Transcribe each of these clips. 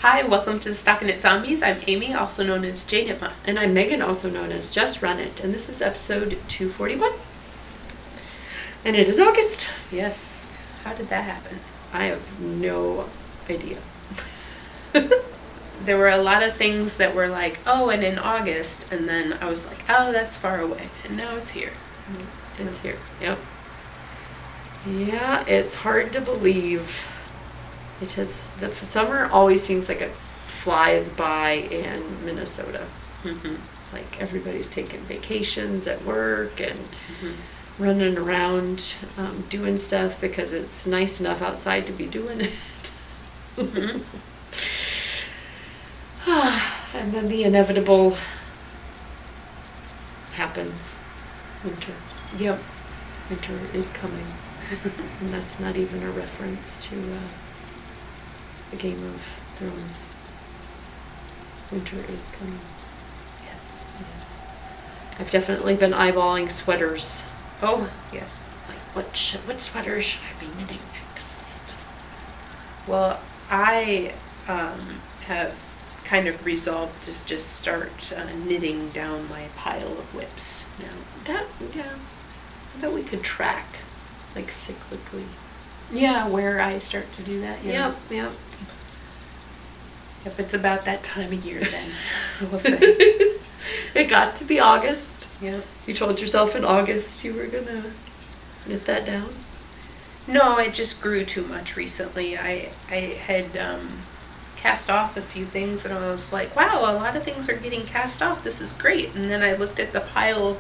Hi, welcome to the StockinetteZombies. I'm Amy, also known as J-Nipma. And I'm Megan, also known as Just Run It. And this is episode 241. And it is August. Yes. How did that happen? I have no idea. There were a lot of things that were like, oh, and in August. And then I was like, oh, that's far away. And now it's here. It's here. Yep. Yeah, it's hard to believe. The summer always seems like it flies by in Minnesota. Mm-hmm. Like everybody's taking vacations at work and running around doing stuff because it's nice enough outside to be doing it. Mm-hmm. And then the inevitable happens. Winter. Yep. Winter is coming. And that's not even a reference to the Game of Thrones. Winter is coming. Yes, it is. I've definitely been eyeballing sweaters. Oh, yes. Like, what sweater should I be knitting next? Well, I have kind of resolved to just start knitting down my pile of whips now. I thought we could track, like, cyclically. Yeah, where I start to do that. Yeah. Yep. Yep, it's about that time of year then. We'll say. It got to be August. Yeah. You told yourself in August you were gonna knit that down? No, it just grew too much recently. I had cast off a few things and I was like, wow, a lot of things are getting cast off. This is great. And then I looked at the pile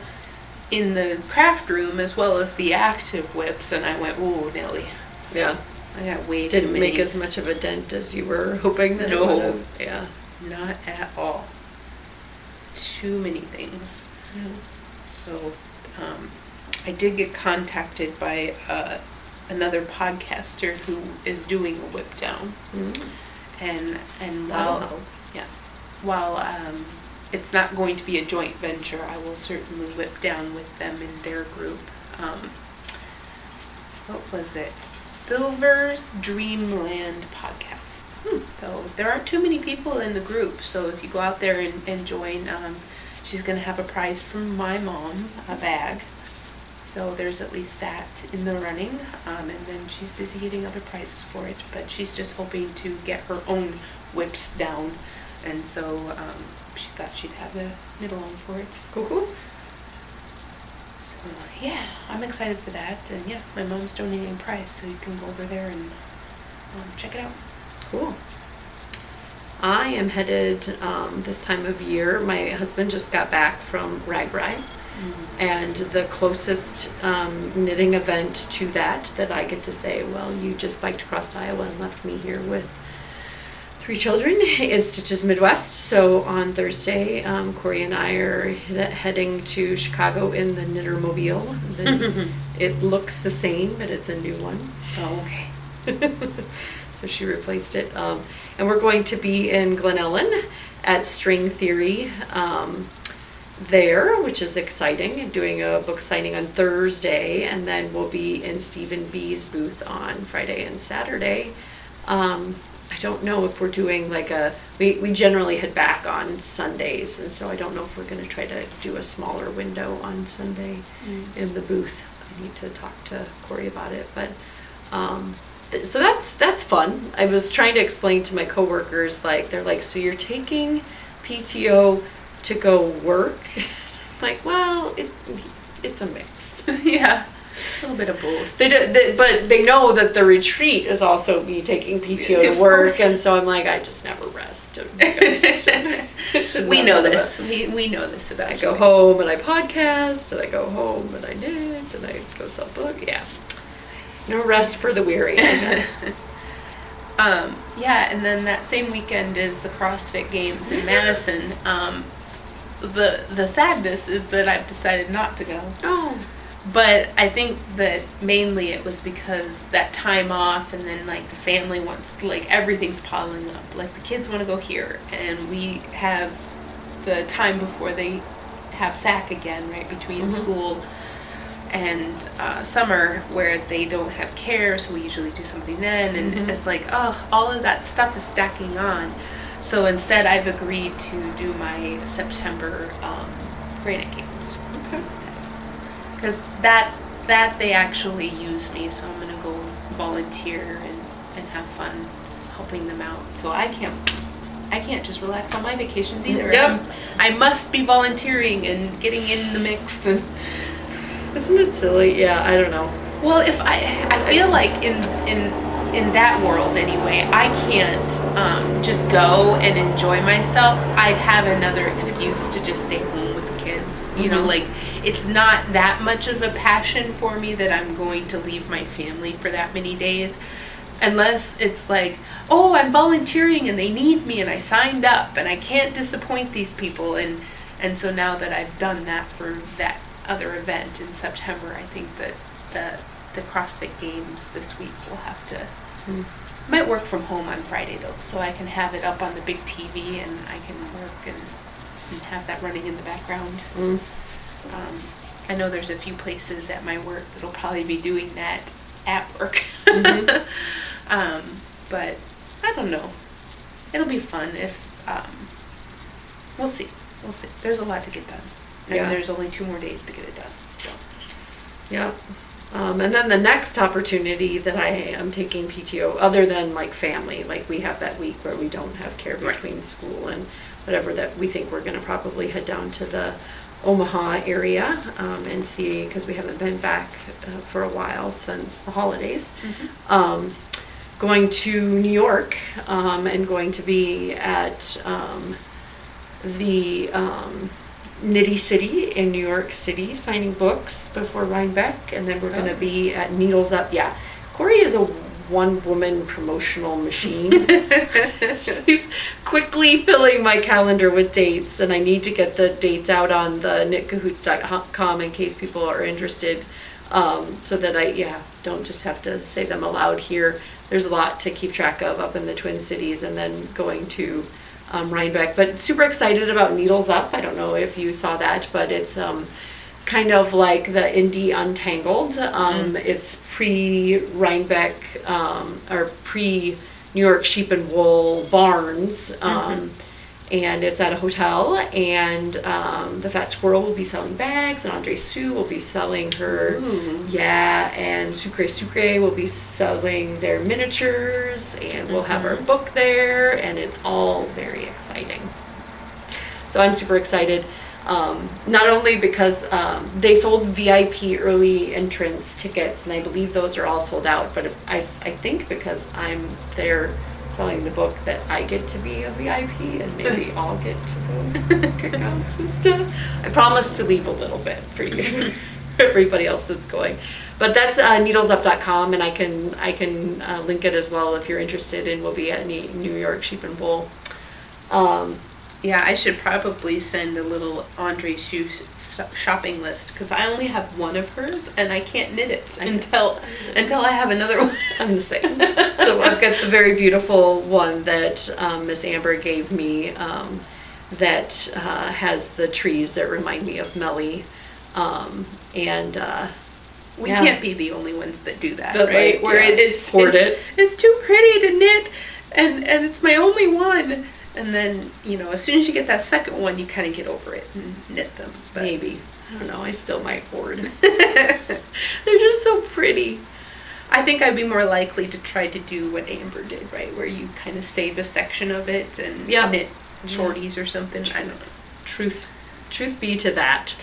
in the craft room as well as the active whips and I went, ooh, Nelly. Yeah. I got way too Didn't many. make as much of a dent as you were hoping that No. it would have. Yeah. Not at all. Too many things. Yeah. So, I did get contacted by another podcaster who is doing a whip down. Mm-hmm. And Wow. while it's not going to be a joint venture, I will certainly whip down with them in their group. What was it? Silver's Dreamland podcast. So there aren't too many people in the group, so if you go out there and join, she's going to have a prize from my mom, a bag. So there's at least that in the running, and then she's busy getting other prizes for it, but she's just hoping to get her own whips down, and so she thought she'd have a knit along for it. Cool. So yeah, I'm excited for that, and yeah, my mom's donating a prize, so you can go over there and check it out. Cool. I am headed this time of year. My husband just got back from RAGBRAI, and the closest knitting event to that I get to say, well, you just biked across Iowa and left me here with 3 children, is Stitches Midwest. So on Thursday, Corey and I are heading to Chicago in the Knittermobile. It looks the same, but it's a new one. Oh, okay. So she replaced it. And we're going to be in Glen Ellen at String Theory there, which is exciting, and doing a book signing on Thursday. And then we'll be in Stephen B's booth on Friday and Saturday. I don't know if we're doing like we generally head back on Sundays, and so I don't know if we're going to try to do a smaller window on Sunday in the booth. I need to talk to Corey about it, but so that's fun. I was trying to explain to my coworkers, like, they're like, so you're taking PTO to go work? I'm like, well, it's a mix. Yeah. A little bit of both. But they know that the retreat is also me taking PTO to work, and so I'm like, I just never rest. We know this. We know this about you. I go home and I podcast, and I go home and I knit, and I go sell books. Yeah. No rest for the weary, I guess. Yeah, and then that same weekend is the CrossFit Games in Madison. The sadness is that I've decided not to go. Oh. But I think that mainly it was because that time off, and then like the family wants, like, everything's piling up. Like the kids want to go here, and we have the time before they have SAC again, right, between school and summer where they don't have care, so we usually do something then, and it's like, oh, all of that stuff is stacking on. So instead I've agreed to do my September Granite Games. Okay. Because that they actually use me, so I'm going to go volunteer and have fun helping them out. So I can't just relax on my vacations either. Yep. I must be volunteering and getting in the mix. And isn't it silly? Yeah, I don't know. Well, if I feel like in that world anyway, I can't just go and enjoy myself. I'd have another excuse to just stay home with the kids. You know, like, it's not that much of a passion for me that I'm going to leave my family for that many days. Unless it's like, oh, I'm volunteering and they need me and I signed up and I can't disappoint these people. And so now that I've done that for that other event in September, I think that the CrossFit Games this week will have to... Might work from home on Friday though, so I can have it up on the big TV and I can work and have that running in the background. I know there's a few places at my work that'll probably be doing that at work. But I don't know. It'll be fun if we'll see. There's a lot to get done. And there's only 2 more days to get it done. So. Yeah. And then the next opportunity that I am taking PTO, other than like family, like we have that week where we don't have care between school and whatever, that we think we're going to probably head down to the Omaha area and see, because we haven't been back for a while since the holidays. Going to New York and going to be at the Nitty City in New York City signing books before Rhinebeck, and then we're going to be at Needles Up. Yeah, Corey is a one-woman promotional machine. He's quickly filling my calendar with dates, and I need to get the dates out on the knitcahoots.com in case people are interested, so that I don't just have to say them aloud here. There's a lot to keep track of up in the Twin Cities, and then going to Rhinebeck. But super excited about Needles Up. I don't know if you saw that, but it's kind of like the Indie Untangled. It's pre-Rhinebeck or pre-New York Sheep and Wool Barns. And it's at a hotel, and the Fat Squirrel will be selling bags, and Andre Sue will be selling her, and Sucre Sucre will be selling their miniatures, and we'll have our book there, and it's all very exciting. So I'm super excited, not only because they sold VIP early entrance tickets, and I believe those are all sold out, but I think because I'm there selling the book that I get to be a VIP, and maybe I'll get to go cookouts and stuff. I promise to leave a little bit for you, for everybody else that's going. But that's needlesup.com, and I can link it as well if you're interested, and we'll be at New York Sheep and Wool. Yeah, I should probably send a little Andre Sue shopping list, because I only have one of hers and I can't knit it until I have another one. I'm the same. So I've got the very beautiful one that Miss Amber gave me that has the trees that remind me of Melly, and we can't be the only ones that do that, but right? Where it's too pretty to knit, and it's my only one. And then, as soon as you get that second one, you kind of get over it and knit them. But maybe. I don't know. I still might hoard. They're just so pretty. I think I'd be more likely to try to do what Amber did, right? Where you kind of save a section of it and knit shorties or something. I don't know. Truth be to that.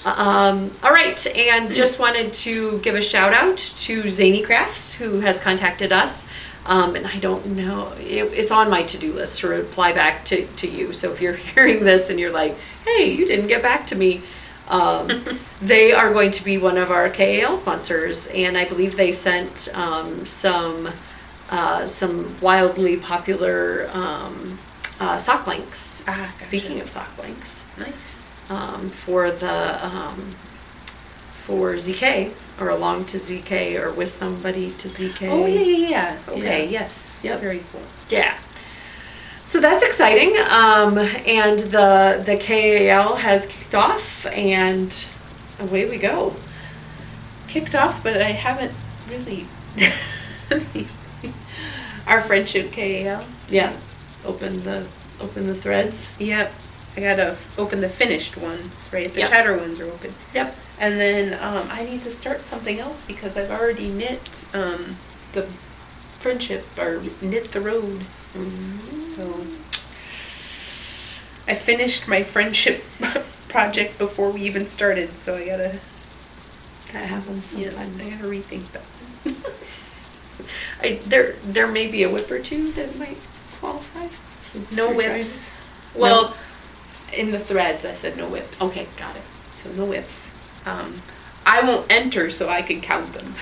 All right. And just wanted to give a shout out to Zany Crafts, who has contacted us. And I don't know, it's on my to-do list to reply back to you. So if you're hearing this and you're like, hey, you didn't get back to me, they are going to be one of our KAL sponsors. And I believe they sent some wildly popular sock blanks. Gotcha. Speaking of sock blanks. Nice. For ZK, or along to ZK, or with somebody to ZK. Oh, yeah. Okay, yes. Yep. Very cool. Yeah. So that's exciting. And the KAL has kicked off, and away we go. kicked off, but I haven't really. Our friendship KAL. Yeah. Open the threads. Yep. I gotta open the finished ones, right? The Yep. chatter ones are open. Yep. And then I need to start something else because I've already knit the friendship or knit the road. Mm-hmm. So I finished my friendship project before we even started, so I gotta. That happens sometimes. I gotta rethink that. There may be a whip or two that might qualify. No whips. Well, in the threads I said no whips. Okay, got it. So no whips. I won't enter so I can count them.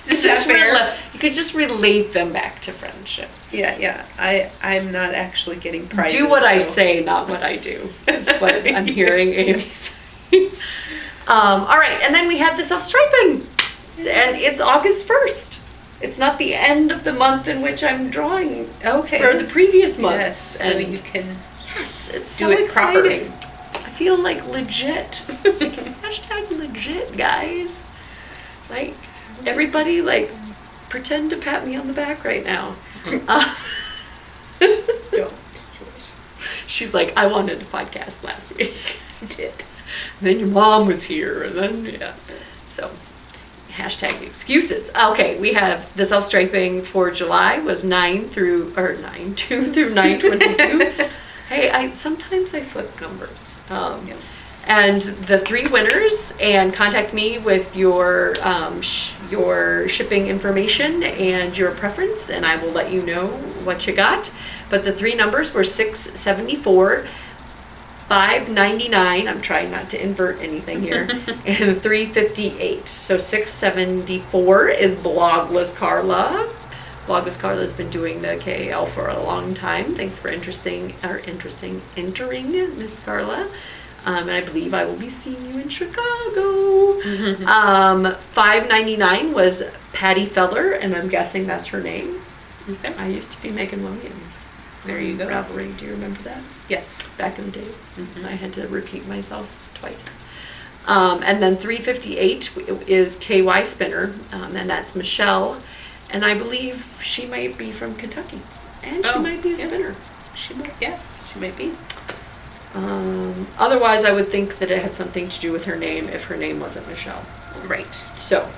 Is that fair? You could just relate them back to friendship. Yeah. I'm not actually getting prizes. Do what I say, not what I do. That's what I'm hearing Amy say. All right, and then we have the self-striping. And it's August 1st. It's not the end of the month in which I'm drawing for the previous month. Yes, and so you can it's do so it exciting. properly. I feel like legit. Hashtag legit, guys. Like, everybody, like, pretend to pat me on the back right now. Don't. She's like, I wanted a podcast last week. Did. And then your mom was here, and then, yeah. So, hashtag excuses. Okay, we have the self-striping for July was 2 through 9/22. Hey, sometimes I flip numbers. And the 3 winners, and contact me with your shipping information and your preference, and I will let you know what you got. But the 3 numbers were 674, 599. I'm trying not to invert anything here, and 358. So 674 is Blogless Carla. Blogless Carla has been doing the KAL for a long time. Thanks for entering, Miss Carla. And I believe I will be seeing you in Chicago. 599 was Patty Feller, and I'm guessing that's her name. Okay. I used to be Megan Williams. There you go. Ravelry. Do you remember that? Yes. Back in the day. I had to repeat myself twice. And then 358 is KY Spinner, and that's Michelle. And I believe she might be from Kentucky. And she might be a spinner. She might be. Otherwise, I would think that it had something to do with her name if her name wasn't Michelle. Right. So,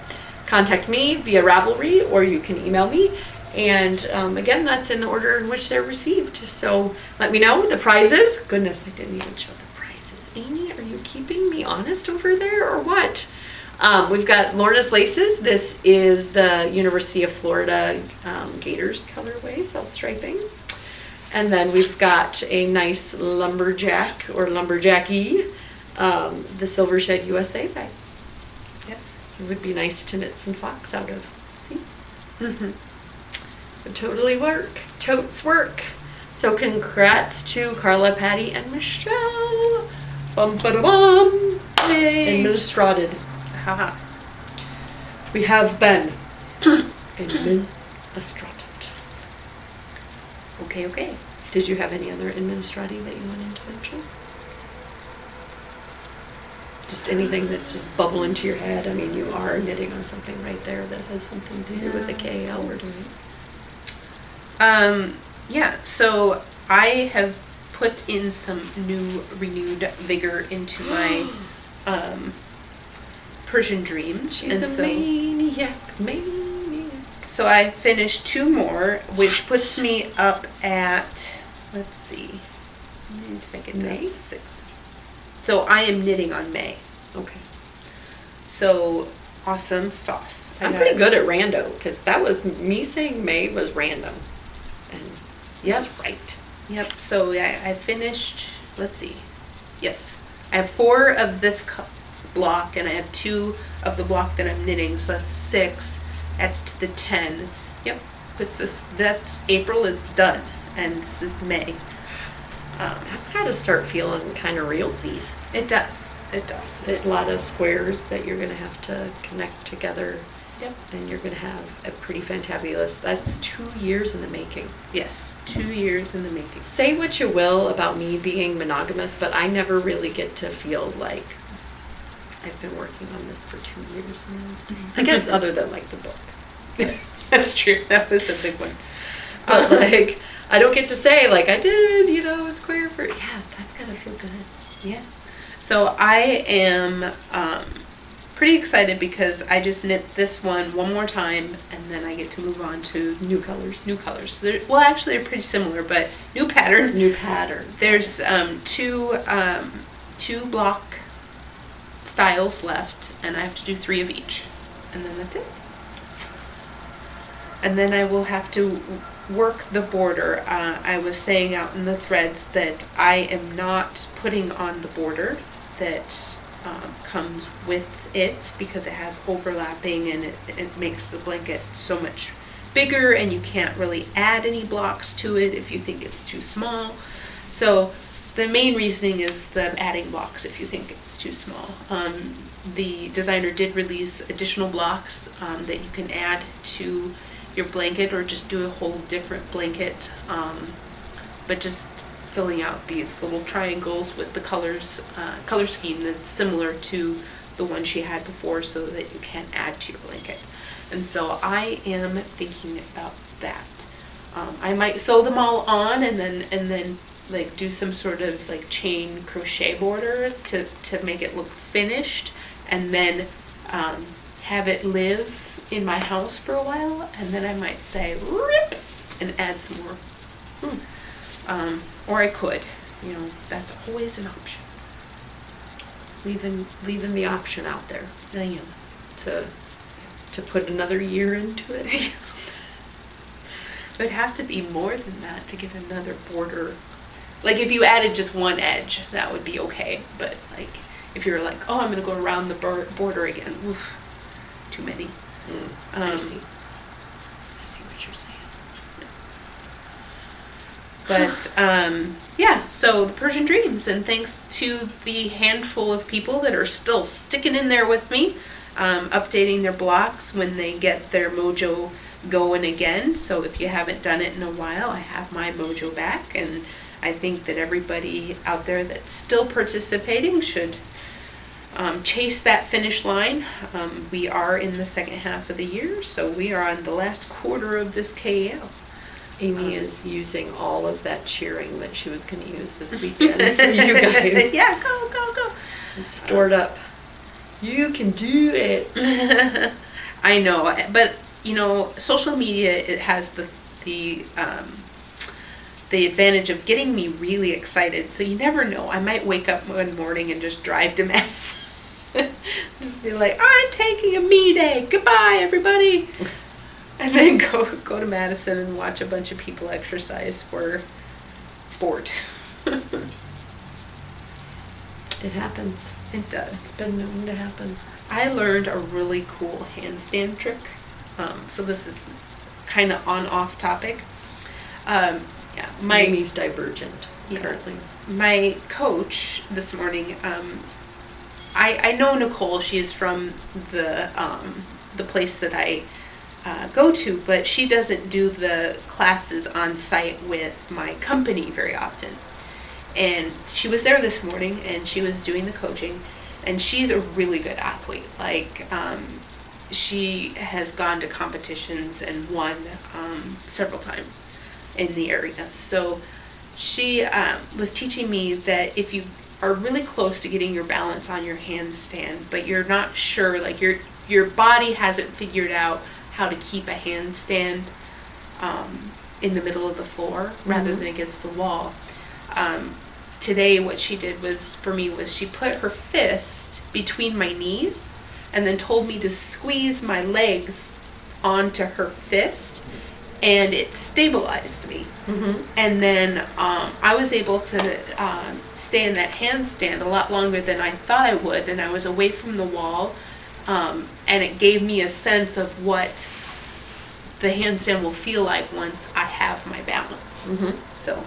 contact me via Ravelry, or you can email me. And again, that's in the order in which they're received. So let me know the prizes. Goodness, I didn't even show the prizes. Amy, are you keeping me honest over there or what? We've got Lorna's Laces. This is the University of Florida Gators colorway, self-striping. And then we've got a nice lumberjack or lumberjacky, the Silver Shed USA bag. Yep. It would be nice to knit some socks out of. See? Would totally work. Totes work. So congrats to Carla, Patty, and Michelle. Bum ba da bum. Yay. Administrated. Haha. We have been administrated. Okay. Did you have any other administrating that you wanted to mention? Just anything that's just bubbling to your head. I mean, you are knitting on something right there that has something to do with the KAL we're doing. Yeah, so I have put in some renewed vigor into my Persian Dreams. She's a maniac. So I finished 2 more, which puts me up at, let's see, I need to make it May? 6. So I am knitting on May. Okay. So, awesome sauce. I'm pretty good at rando, because that was, me saying May was random. And yes, right. Yep, so I finished, let's see, yes. I have 4 of this block, and I have 2 of the block that I'm knitting, so that's 6 at the 10. Yep, that's April is done, and this is May. That's got to start feeling kind of realsies. It does. There's a lot of squares that you're going to have to connect together. Yep. And you're going to have a pretty fantabulous, that's 2 years in the making. Yes, 2 years in the making. Say what you will about me being monogamous, but I never really get to feel like I've been working on this for 2 years now. I guess other than like the book. That's true. That was a big one. But like, I don't get to say like I did, it's queer for, yeah, that's gotta feel good. Yeah. So I am pretty excited because I just knit this one more time, and then I get to move on to New colors. Well, actually, they're pretty similar, but new pattern. New pattern. There's two block styles left, and I have to do 3 of each, and then that's it. And then I will have to work the border. I was saying out in the threads that I am not putting on the border that comes with it because it has overlapping, and it makes the blanket so much bigger, and you can't really add any blocks to it if you think it's too small. So the main reasoning is the adding blocks if you think it's too small. The designer did release additional blocks that you can add to your blanket, or just do a whole different blanket, but just filling out these little triangles with the color scheme that's similar to the one she had before, so that you can add to your blanket. And so I am thinking about that. I might sew them all on and then like do some sort of like chain crochet border to make it look finished, and then have it live in my house for a while, and then I might say rip and add some more. Or I could, that's always an option. Leaving the option out there. I am. To put another year into it. It would have to be more than that to get another border. Like if you added just one edge, that would be okay. But like if you're like, oh, I'm going to go around the border again, oof, too many. I see what you're saying. But yeah, so the Persian Dreams, and thanks to the handful of people that are still sticking in there with me, updating their blocks when they get their mojo going again. So if you haven't done it in a while, I have my mojo back, and I think that everybody out there that's still participating should chase that finish line. We are in the second half of the year, so we are on the last quarter of this KL. Amy is using all of that cheering that she was going to use this weekend for you guys. Yeah, go. It's stored up. You can do it. I know, but social media, it has the advantage of getting me really excited. So you never know. I might wake up one morning and just drive to Madison. Just be like, I'm taking a me day. Goodbye, everybody. And then go to Madison and watch a bunch of people exercise for sport. It happens. It does. It's been known to happen. I learned a really cool handstand trick. So this is kind of on-off topic. Amy's divergent, apparently. My coach this morning, I know Nicole. She is from the place that I go to, but she doesn't do the classes on site with my company very often. And she was there this morning, and she was doing the coaching, and she's a really good athlete. Like, she has gone to competitions and won several times in the area. So she was teaching me that if you are really close to getting your balance on your handstand, but you're not sure, like your body hasn't figured out how to keep a handstand in the middle of the floor rather than against the wall. Today what she did was she put her fist between my knees and then told me to squeeze my legs onto her fist, and it stabilized me. And then I was able to stay in that handstand a lot longer than I thought I would, and I was away from the wall, and it gave me a sense of what the handstand will feel like once I have my balance. So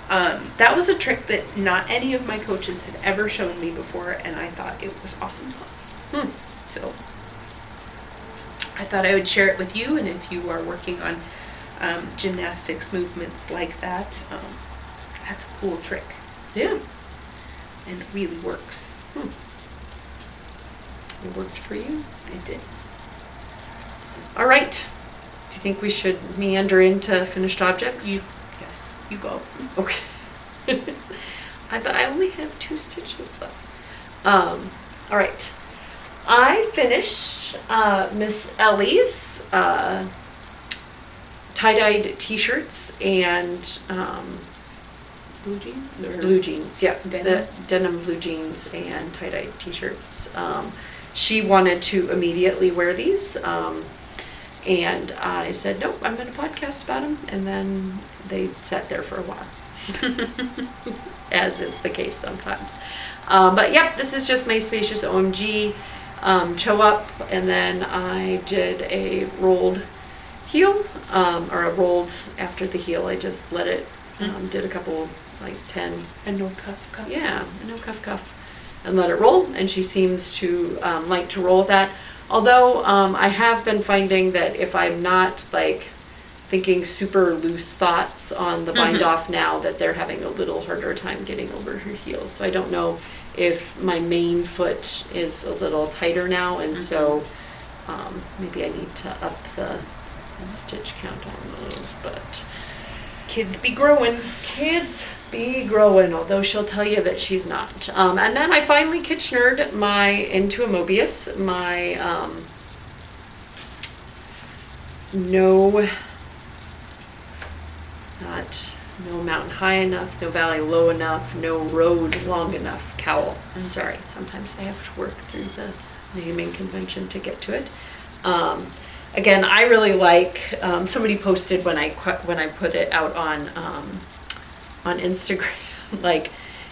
that was a trick that not any of my coaches had ever shown me before, and I thought it was awesome sauce. So I thought I would share it with you, and if you are working on gymnastics movements like that, that's a cool trick. Yeah. And it really works. It worked for you? It did. All right. Do you think we should meander into finished objects? Yes, you go. Okay. But I only have 2 stitches left. All right. I finished Miss Ellie's tie-dyed t-shirts and Blue jeans? Or blue jeans, yeah. Denim? The denim blue jeans and tie-dyed t-shirts. She wanted to immediately wear these. And I said, nope, I'm going to podcast about them. And then they sat there for a while, as is the case sometimes. But yep, this is just my Spacious OMG Show Up. And then I did a rolled heel, or a rolled after the heel. I just let it, did a couple, like 10. And no cuff. Yeah, no cuff. And let it roll. And she seems to like to roll with that. Although I have been finding that if I'm not like thinking super loose thoughts on the bind off now, that they're having a little harder time getting over her heels. So I don't know if my main foot is a little tighter now, and so maybe I need to up the stitch count on those. But Kids be growing. Although she'll tell you that she's not. And then I finally Kitchenered into a Mobius, my no mountain high enough, no valley low enough, no road long enough cowl. I'm sorry, sometimes I have to work through the naming convention to get to it. Again, I really like, somebody posted when I put it out on Instagram, like,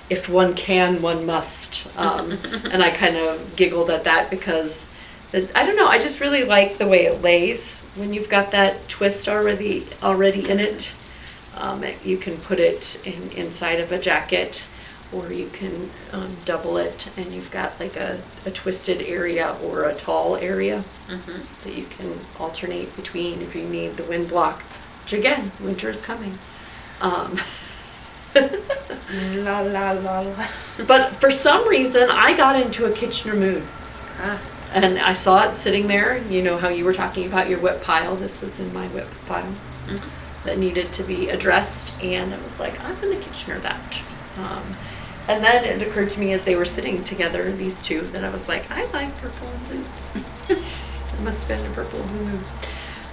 if one can, one must. And I kind of giggled at that because, I don't know, I just really like the way it lays when you've got that twist already in it. You can put it inside of a jacket, or you can double it, and you've got like a twisted area or a tall area that you can alternate between if you need the wind block, which again, winter is coming. La la la la. But for some reason, I got into a Kitchener mood. And I saw it sitting there. You know how you were talking about your whip pile. This was in my whip pile that needed to be addressed. And it was like, I'm going to Kitchener that. And then it occurred to me as they were sitting together, these two, that I was like, I like purple and blue. It must have been a purple and blue.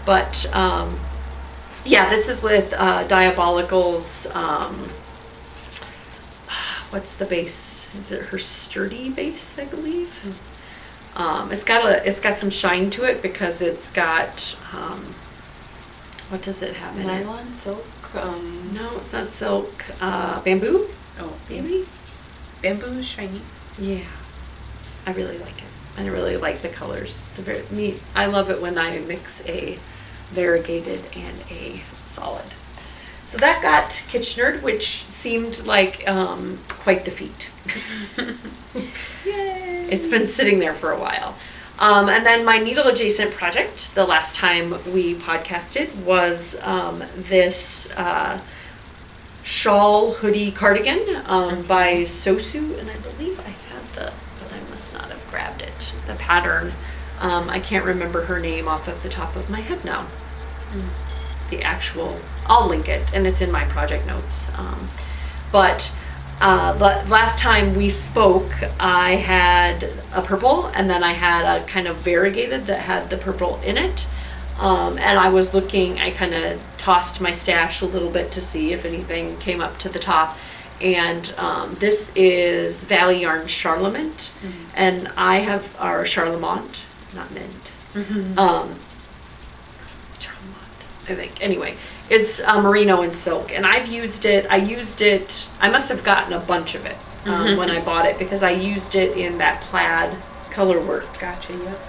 But yeah, this is with Diabolical's, what's the base? Is it her sturdy base, I believe? It's got some shine to it because it's got, what does it have in it? Nylon, silk? No, it's not silk. Bamboo? Oh, maybe? Bamboo is shiny. Yeah. I really like it. I really like the colors. I love it when I mix a variegated and a solid. So that got Kitchenered, which seemed like quite the feat. Yay! It's been sitting there for a while. And then my needle adjacent project, the last time we podcasted, was this shawl hoodie cardigan by Sosu, and I believe I have but I must not have grabbed it. The pattern, I can't remember her name off of the top of my head now. The actual, I'll link it, and it's in my project notes. But last time we spoke, I had a purple, and then I had a kind of variegated that had the purple in it. And I was looking, I kind of tossed my stash a little bit to see if anything came up to the top. And this is Valley Yarn Charlemont, and I have our Charlemont, not mint. Charlemont, I think. Anyway, it's merino and silk, and I used it, I must have gotten a bunch of it when I bought it, because I used it in that plaid color work. Gotcha, yep.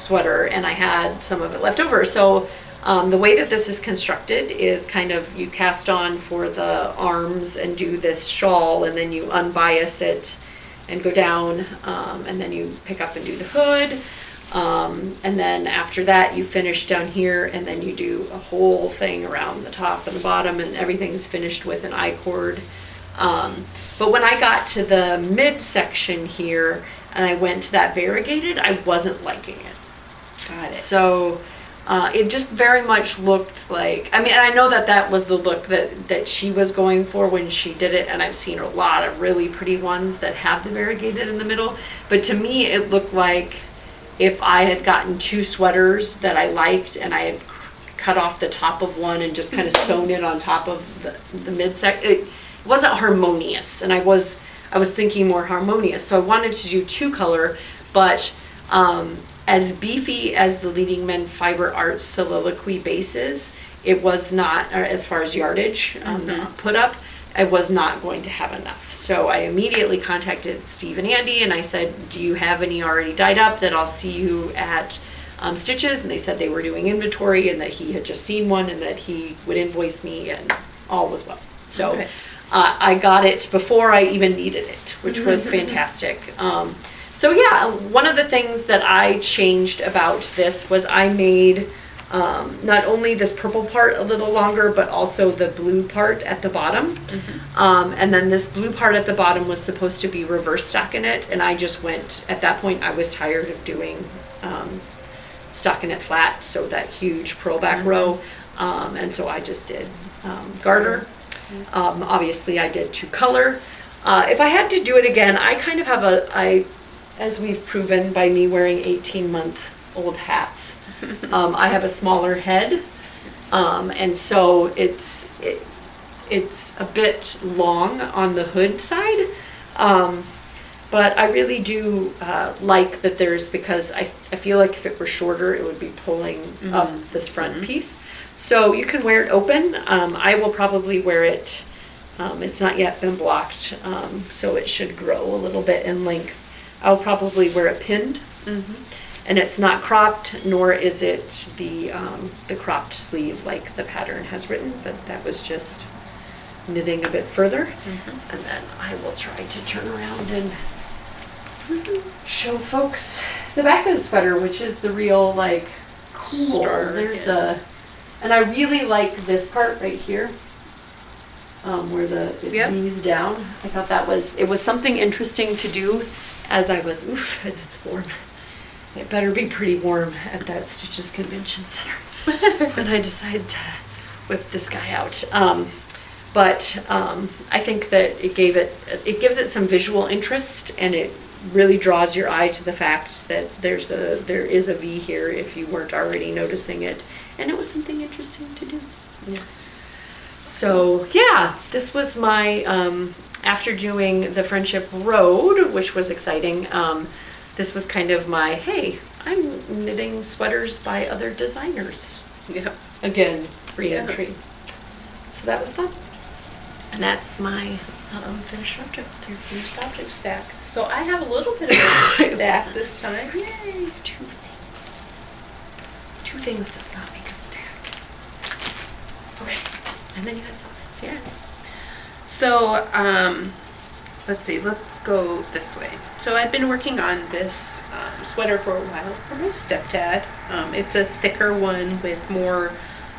Sweater, and I had some of it left over. So the way that this is constructed is kind of, you cast on for the arms and do this shawl, and then you unbias it and go down, and then you pick up and do the hood. And then after that you finish down here, and then you do a whole thing around the top and the bottom, and everything's finished with an I-cord. But when I got to the mid section here, and I went to that variegated, I wasn't liking it. Got it. So it just very much looked like, I mean, I know that that was the look that she was going for when she did it, and I've seen a lot of really pretty ones that have the variegated in the middle, but to me it looked like if I had gotten two sweaters that I liked and I had cut off the top of one and just kind of sewn it on top of the midsection. It wasn't harmonious, and I was thinking more harmonious, so I wanted to do two color, but as beefy as the Leading Men Fiber Arts Soliloquy bases, it was not, as far as yardage put up, I was not going to have enough. So I immediately contacted Steve and Andy, and I said, do you have any already dyed up that I'll see you at Stitches? And they said they were doing inventory and that he had just seen one and that he would invoice me, and all was well. So okay. I got it before I even needed it, which was fantastic. So yeah, one of the things that I changed about this was I made not only this purple part a little longer, but also the blue part at the bottom. And then this blue part at the bottom was supposed to be reverse stockinette, and I just went, at that point I was tired of doing stockinette flat, so that huge purl back row, and so I just did garter. Obviously I did two color. If I had to do it again, I kind of have as we've proven by me wearing 18-month-old hats, I have a smaller head, and so it's a bit long on the hood side, but I really do like that there's, because I feel like if it were shorter it would be pulling up this front piece. So you can wear it open. I will probably wear it, it's not yet been blocked, so it should grow a little bit in length. I'll probably wear it pinned, and it's not cropped, nor is it the cropped sleeve like the pattern has written, but that was just knitting a bit further. And then I will try to turn around and show folks the back of the sweater, which is the real, like, cool. There's and I really like this part right here, where it knees down. I thought it was something interesting to do as I was, it's warm. It better be pretty warm at that Stitches Convention Center when I decide to whip this guy out. But I think that it gives it some visual interest, and it really draws your eye to the fact that there is a V here if you weren't already noticing it, and it was something interesting to do. Yeah. So yeah, this was my after doing the Friendship Road, which was exciting. This was kind of my, hey, I'm knitting sweaters by other designers. Yeah. Again, re-entry. So that was fun. And that's my finished object. Your finished object stack. So I have a little bit of a stack this time. Yay! Two things does not make a stack. Okay. And then you had something. Yeah. So, let's see, let's go this way. So I've been working on this sweater for a while for my stepdad. It's a thicker one with more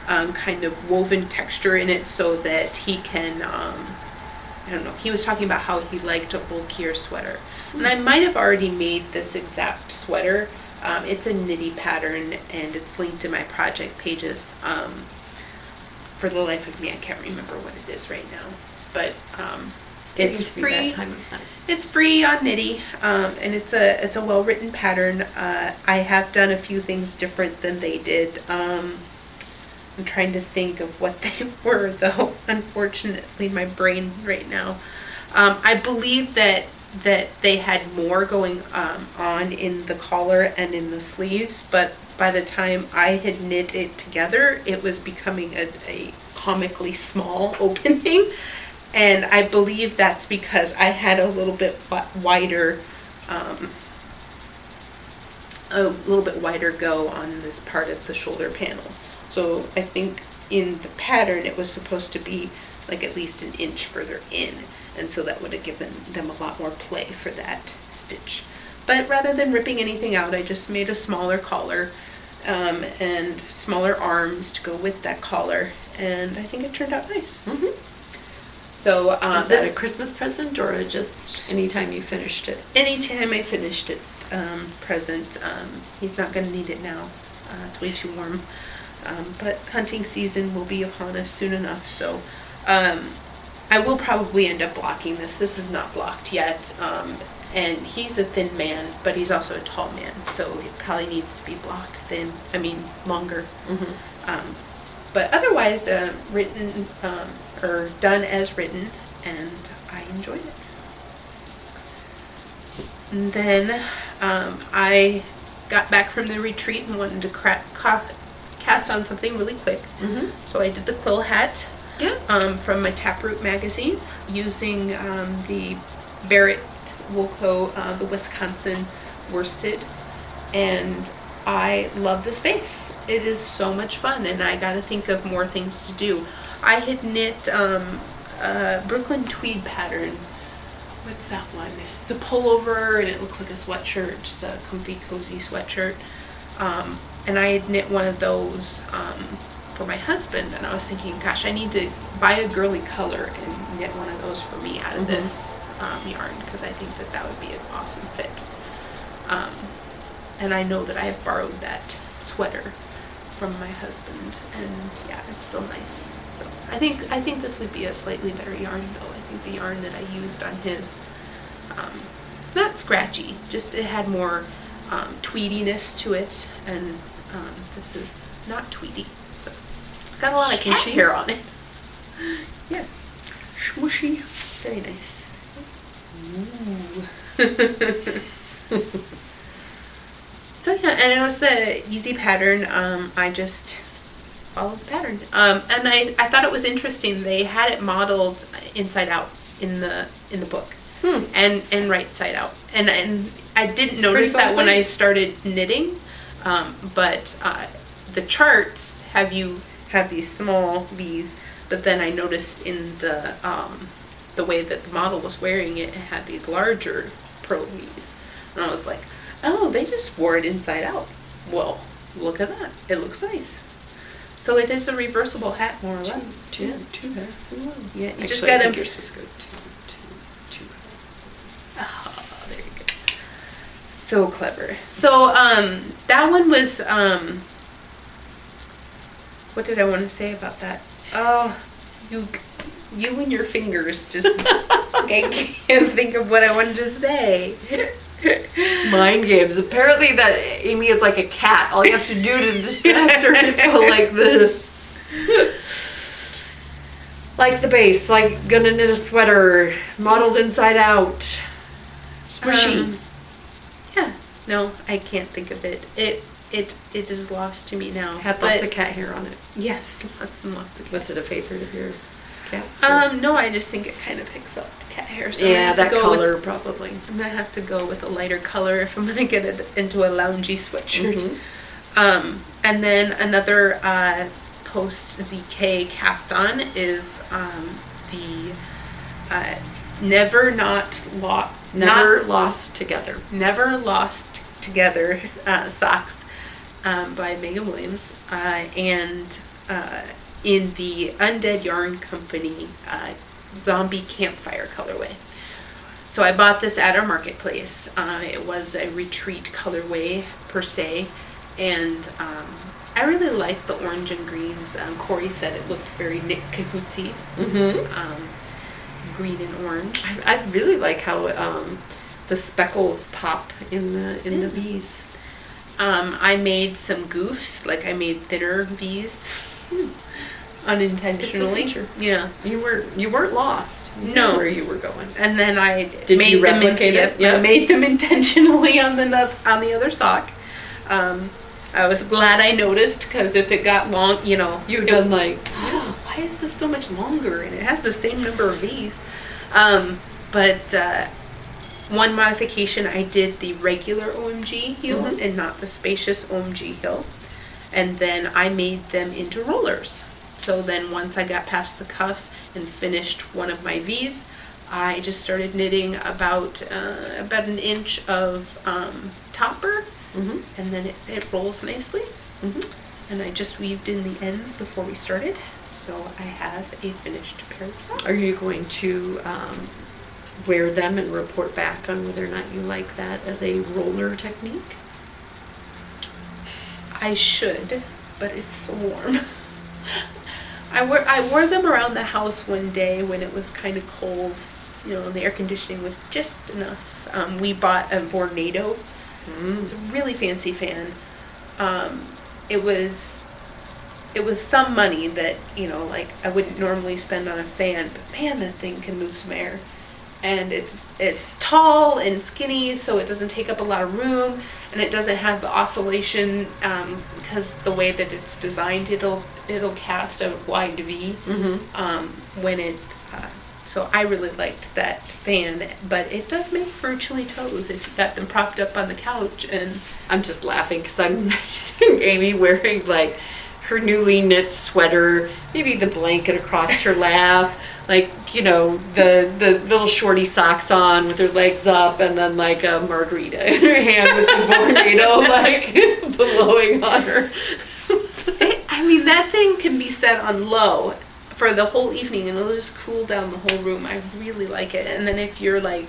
kind of woven texture in it so that he can, I don't know, he was talking about how he liked a bulkier sweater. And I might have already made this exact sweater. It's a nitty pattern, and it's linked in my project pages. For the life of me, I can't remember what it is right now. But it's free. It's free on Nitty, and it's a well-written pattern. I have done a few things different than they did. I'm trying to think of what they were, though. Unfortunately, my brain right now. I believe that they had more going on in the collar and in the sleeves, but by the time I had knit it together, it was becoming a comically small opening. And I believe that's because I had a little bit wider go on this part of the shoulder panel. So I think in the pattern it was supposed to be like at least an inch further in, and so that would have given them a lot more play for that stitch. But rather than ripping anything out, I just made a smaller collar and smaller arms to go with that collar, and I think it turned out nice. So is that a Christmas present or just anytime you finished it? Anytime I finished it, present. He's not going to need it now. It's way too warm. But hunting season will be upon us soon enough, so I will probably end up blocking this. This is not blocked yet. And he's a thin man, but he's also a tall man, so it probably needs to be blocked thin. I mean, longer. Mm-hmm. But otherwise, written or done as written, and I enjoyed it. And then I got back from the retreat and wanted to cast on something really quick. Mm-hmm. So I did the quill hat. Yeah. From my Taproot magazine, using the Barrett Woolco, the Wisconsin worsted, and I love the space. It is so much fun, and I got to think of more things to do. I had knit a Brooklyn tweed pattern. What's that one? It's a pullover, and it looks like a sweatshirt, just a comfy, cozy sweatshirt. And I had knit one of those for my husband, and I was thinking, gosh, I need to buy a girly color and knit one of those for me out of this yarn, because I think that would be an awesome fit. And I know that I have borrowed that sweater from my husband, and yeah, it's still nice. So I think this would be a slightly better yarn, though. I think the yarn that I used on his, not scratchy, just it had more tweediness to it, and this is not tweedy, so it's got a lot of cat hair on it. Yeah, smushy, very nice. Ooh. So yeah, and it was the easy pattern. I just followed the pattern, and I thought it was interesting. They had it modeled inside out in the book, and right side out, and I didn't notice that when I started knitting, but the charts have these small V's, but then I noticed in the way that the model was wearing it, it had these larger pro V's, and I was like, oh, they just wore it inside out. Well, look at that. It looks nice. So it is a reversible hat, more or less. Two hats in one. Yeah, you just gotta. I think you're supposed to go two. Oh, there you go. So clever. So that one was what did I want to say about that? Oh, you and your fingers just. I can't think of what I wanted to say. Mind games. Apparently that Amy is like a cat. All you have to do to distract her is go like this. Like the base, like gonna knit a sweater, modeled inside out. Smushy. Yeah. No, I can't think of it. It is lost to me now. Had lots of cat hair on it. Yes, lots and lots of cat. Was it a favorite of your cats? No, I just think it kind of picks up cat hair. So yeah, that color probably. I'm gonna have to go with a lighter color if I'm gonna get it into a loungy sweatshirt. Mm-hmm. And then another post ZK cast on is the Never Lost Together socks by Megan Williams, and in the Undead Yarn Company Zombie Campfire colorway. So I bought this at our marketplace. It was a retreat colorway per se, and I really liked the orange and greens. Corey said it looked very Nick Cahootsy. Green and orange. I really like how the speckles pop in the V's. I made some goofs, like I made thinner V's. Unintentionally. Yeah. You weren't lost. You know where you were going. And then I made you replicate it? I made them intentionally on the other sock. I was glad I noticed, because if it got long, you'd been like, oh, why is this so much longer? And it has the same number of V's. But one modification, I did the regular OMG heel and not the spacious OMG heel. And then I made them into rollers. So then once I got past the cuff and finished one of my V's, I just started knitting about an inch of topper, and then it rolls nicely. And I just weaved in the ends before we started. So I have a finished pair of socks. Are you going to wear them and report back on whether or not you like that as a roller technique? I should, but it's so warm. I wore them around the house one day when it was kind of cold, and the air conditioning was just enough. We bought a Vornado. It's a really fancy fan. It was some money that, like I wouldn't normally spend on a fan, but man, that thing can move some air. And it's tall and skinny, so it doesn't take up a lot of room, and it doesn't have the oscillation, because the way that it's designed, it'll cast a wide V. When it so I really liked that fan, but it does make for chilly toes if you got them propped up on the couch. And I'm just laughing because I'm imagining Amy wearing like her newly knit sweater, maybe the blanket across her lap, like, the little shorty socks on with her legs up, and then like a margarita in her hand with the Vornado like blowing on her. That thing can be set on low for the whole evening, and it'll just cool down the whole room. I really like it. And then if you're like,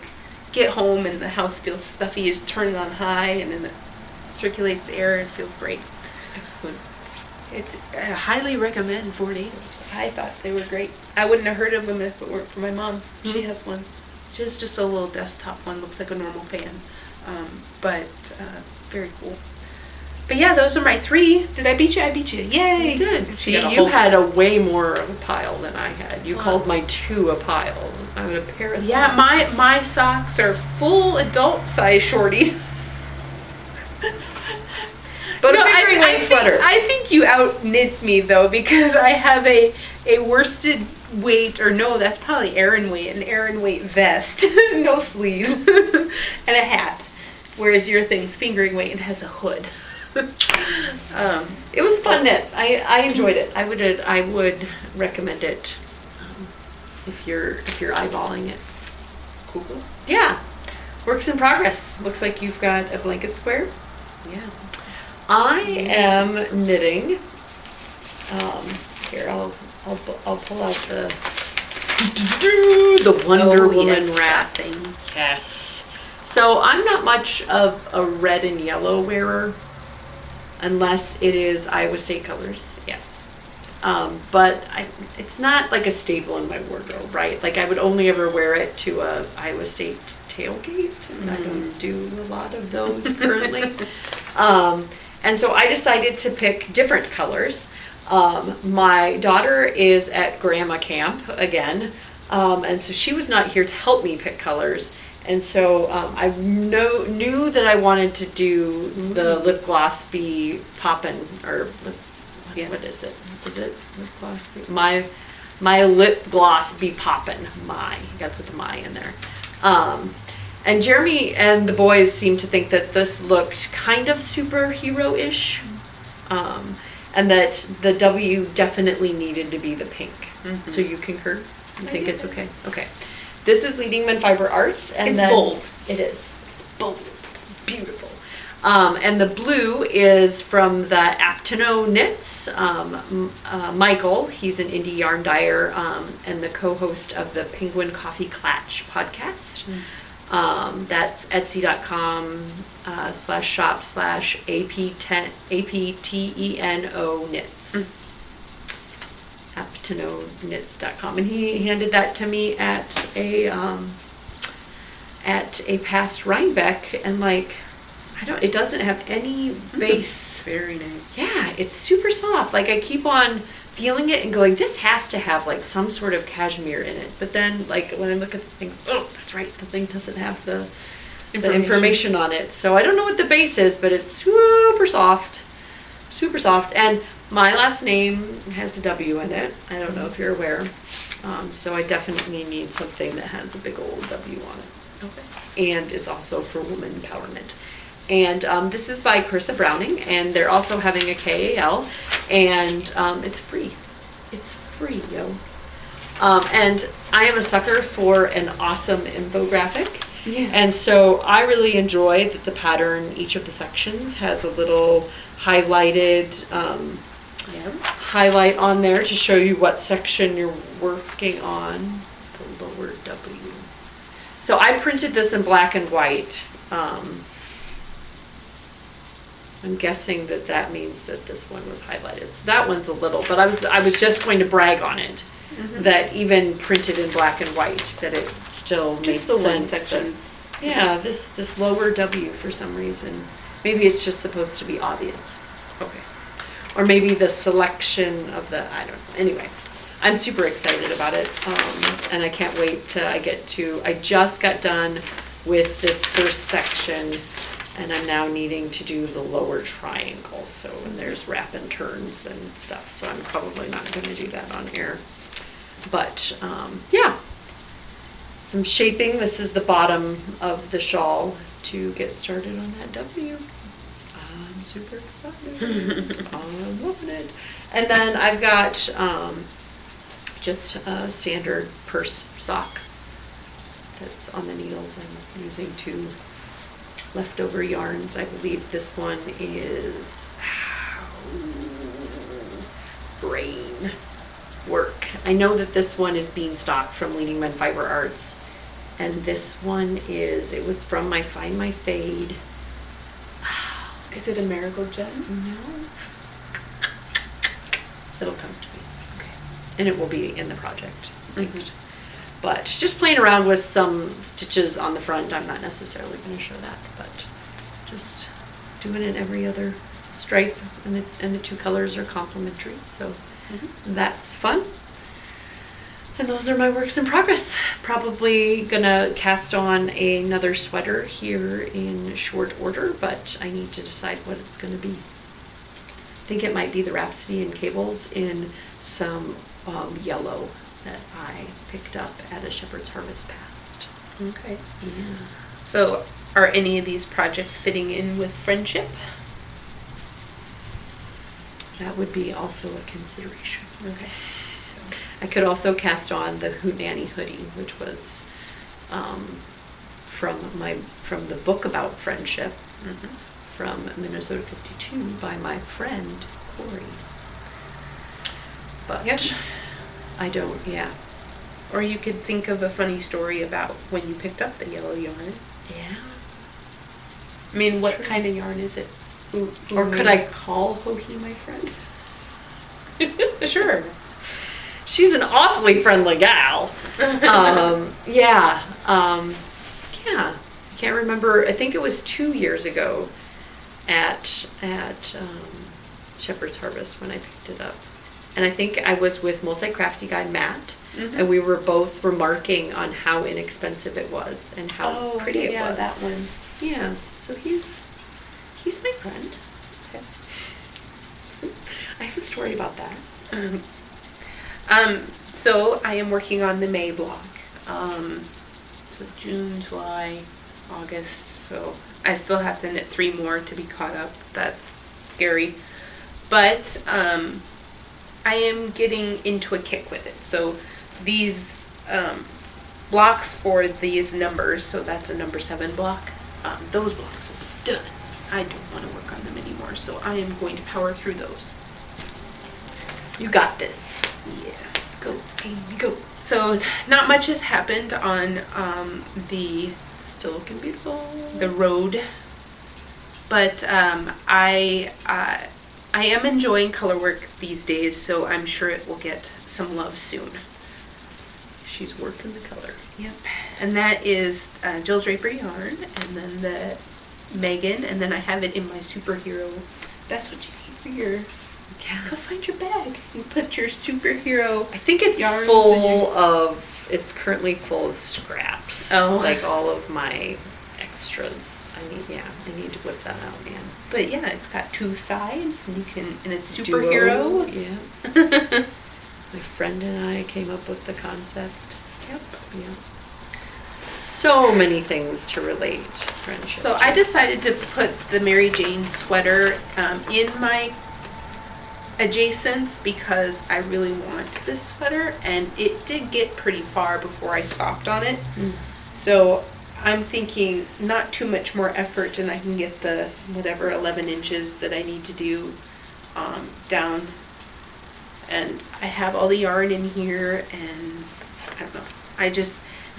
get home and the house feels stuffy, you just turn it on high, and then it circulates the air. It feels great. Excellent. I highly recommend Vornados. I thought they were great. I wouldn't have heard of them if it weren't for my mom. She has one. She has just a little desktop one. Looks like a normal fan. But very cool. But yeah, those are my 3. Did I beat you? I beat you. Yay! You did. See, you had a way more of a pile than I had. You called my 2 a pile. I'm a pair of socks. Yeah, my socks are full adult size shorties. But no, a sweater. I think you out-knit me, though, because I have a worsted weight, or no, that's probably Aran weight, an Aran weight vest, no sleeves, and a hat, whereas your thing's fingering weight and has a hood. It was a fun knit. I enjoyed it. I would recommend it if you're eyeballing it. Cool. Yeah. Works in progress. Looks like you've got a blanket square. Yeah. I am knitting. Here, I'll pull out the Wonder Woman wrapping. Yes. So I'm not much of a red and yellow wearer, unless it is Iowa State colors. Yes. But it's not like a staple in my wardrobe, right? Like I would only ever wear it to a Iowa State tailgate, and I don't do a lot of those currently. And so I decided to pick different colors. My daughter is at grandma camp again, and so she was not here to help me pick colors. And so I knew that I wanted to do the lip gloss be poppin', or what is it? Is it lip gloss be? My lip gloss be poppin'. You got to put the my in there. And Jeremy and the boys seemed to think that this looked kind of superhero-ish, and that the W definitely needed to be the pink. So you concur? You think it's okay? Okay. This is Leading Men Fiber Arts, and it's bold. It is. It's bold. It's beautiful. And the blue is from the Aptino Knits. Michael, he's an indie yarn dyer, and the co-host of the Penguin Coffee Clatch podcast. That's etsy.com/shop/APTENO knits. AptinoKnits.com. And he handed that to me at a past Rhinebeck, and like, it doesn't have any base. Very nice. Yeah, it's super soft. Like I keep on feeling it and going, this has to have like some sort of cashmere in it. But then like when I look at the thing, oh, that's right, the thing doesn't have the information on it. So I don't know what the base is, but it's super soft. Super soft. And my last name has a W in it. I don't know if you're aware. So I definitely need something that has a big old W on it. Okay. And is also for woman empowerment. And this is by Carissa Browning, and they're also having a KAL, and it's free. It's free, yo. And I am a sucker for an awesome infographic. Yeah. And so I really enjoy that the pattern, each of the sections has a little highlighted Yep. highlight on there to show you what section you're working on, the lower W. So I printed this in black and white. I'm guessing that means that this one was highlighted. So that one's a little, but I was just going to brag on it, that even printed in black and white, that it still made the sense. One section. Yeah, this lower W for some reason. Maybe it's just supposed to be obvious. Okay. Or maybe the selection of the, I don't know. Anyway, I'm super excited about it. And I can't wait till I just got done with this first section, and I'm now needing to do the lower triangle. So, and there's wrap and turns and stuff. So I'm probably not going to do that on air. But, yeah. Some shaping. This is the bottom of the shawl to get started on that W. I'm super excited. I'm loving it. And then I've got just a standard purse sock that's on the needles. I'm using 2 leftover yarns. I believe this one is brain work. I know that this one is Beanstalk from Leading Men Fiber Arts. And this one it was from my Find My Fade. Is it a marigold gem? No. It'll come to me. Okay. And it will be in the project linked. But just playing around with some stitches on the front. I'm not necessarily going to show that, but just doing it every other stripe, and the 2 colors are complementary. So that's fun. And those are my works in progress. Probably gonna cast on another sweater here in short order, but I need to decide what it's gonna be. I think it might be the Rhapsody in Cables in some yellow that I picked up at a Shepherd's Harvest Past. Okay. Yeah. So are any of these projects fitting in with friendship? That would be also a consideration. Okay. I could also cast on the Hootenanny hoodie, which was from the book about friendship, from Minnesota 52 by my friend Corey. But Yes. I don't. Yeah. Or you could think of a funny story about when you picked up the yellow yarn. Yeah. I mean, what kind of yarn is it? Or could I call Hohi my friend? Sure. She's an awfully friendly gal. Yeah. I can't remember. I think it was 2 years ago at Shepherd's Harvest when I picked it up. And I think I was with multi-crafty guy Matt, and we were both remarking on how inexpensive it was and how pretty it was. Yeah, that one. Yeah. So he's my friend. Okay. I have a story about that. So I am working on the May block. So June, July, August. So I still have to knit 3 more to be caught up. That's scary. But I am getting into a kick with it. So these blocks for these numbers, so that's a number 7 block, those blocks will be done. I don't want to work on them anymore, so I am going to power through those. You got this. Yeah, go, Amy, go. So not much has happened on the Still looking beautiful. the road, but I am enjoying color work these days, so I'm sure it will get some love soon. She's working the color. Yep, and that is Jill Draper yarn, and then the Megan, and then I have it in my superhero. That's what you need for your. Go find your bag. You put your superhero. I think it's yarns full of. It's currently full of scraps. Oh. Like all of my extras. I need to whip that out, man. But yeah, it's got 2 sides, and it's superhero. Duo, yeah. My friend and I came up with the concept. Yep. Yeah. So many things to relate friendship. So I decided to put the Mary Jane sweater in my adjacents because I really want this sweater, and it did get pretty far before I stopped on it. So I'm thinking not too much more effort, and I can get the whatever 11 inches that I need to do down And I have all the yarn in here, and I don't know. It's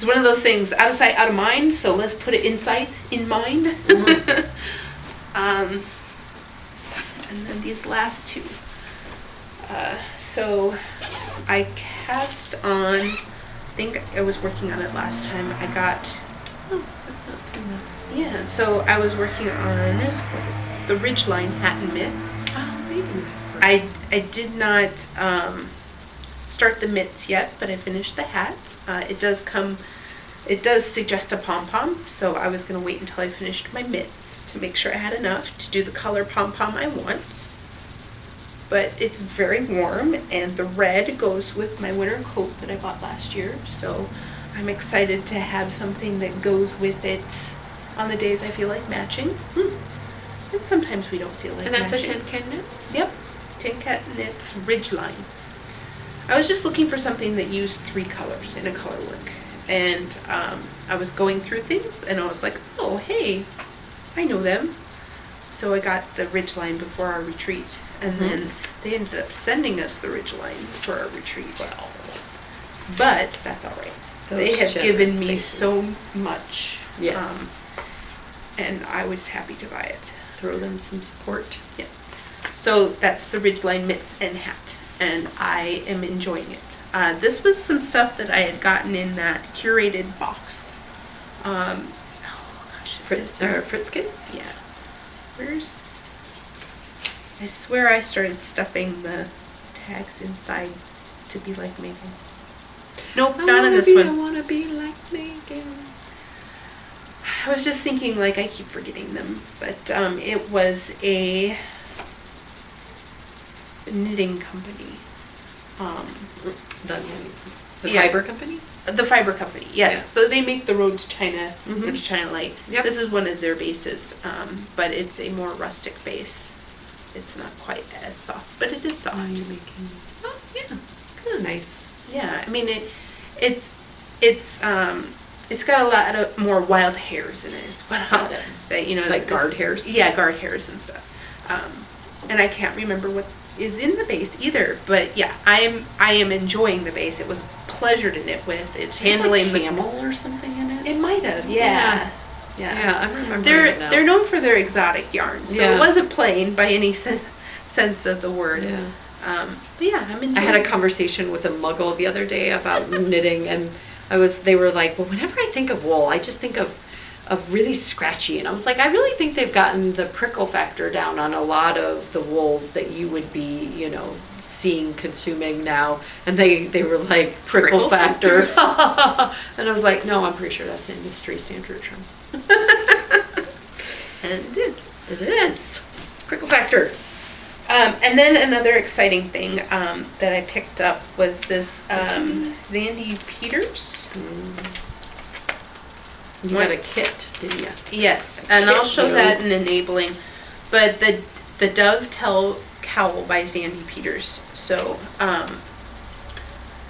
one of those things, out of sight, out of mind, so let's put it in sight, in mind. Mm-hmm. And then these last two. So I cast on, I think I was working on it last time. I got, yeah, so I was working on the Ridgeline hat and mitts. Oh, maybe. I did not start the mitts yet, but I finished the hat. It does suggest a pom-pom, so I was going to wait until I finished my mitts to make sure I had enough to do the color pom-pom I want. But it's very warm, and the red goes with my winter coat that I bought last year, so I'm excited to have something that goes with it on the days I feel like matching. And sometimes we don't feel like matching. And that's a Tin Can Knits? Yep, Tin Can Knits Ridgeline. I was just looking for something that used 3 colors in a color work, and I was going through things, and I was like, oh, hey, I know them. So I got the Ridgeline before our retreat, and then they ended up sending us the Ridgeline for our retreat. Wow. But that's all right. They have given me so much. Yes. And I was happy to buy it. Throw them some support. Yeah. So that's the Ridgeline mitts and hat, and I am enjoying it. This was some stuff that I had gotten in that curated box. Oh gosh, Fritz Kids? Yeah. I swear I started stuffing the tags inside to be like Megan. Nope, not in this one. I wanna be like Megan. I was just thinking, like, I keep forgetting them, but it was a knitting company. The fiber company? The fiber company, yes. Yeah. So they make the Road to China, Road to China Light. Yep. This is one of their bases, but it's a more rustic base. It's not quite as soft, but it is soft. What are you making? Oh, yeah, kind of nice. Yeah, I mean it's got a lot of more wild hairs in it as well. That, you know, like guard hairs. Yeah, guard hairs and stuff. And I can't remember what is in the base either, but yeah, I am enjoying the base. It was a pleasure to knit with. It's handling like camel or something in it. It might have, yeah. Yeah, I remember. They're known for their exotic yarns, so it wasn't plain by any sense of the word. Yeah. But yeah, I'm enjoying. I had a conversation with a Muggle the other day about knitting, and they were like, well, whenever I think of wool, I just think of really scratchy. And I was like, I really think they've gotten the prickle factor down on a lot of the wools that you would be, you know, seeing, consuming now. And they were like, prickle factor. And I was like, no, I'm pretty sure that's an industry standard term. And it is. It is. Prickle factor. And then another exciting thing that I picked up was this Zandy Peters. You got a kit, didn't you? Yes, and I'll show that in enabling. But the Dovetail Cowl by Zandy Peters. So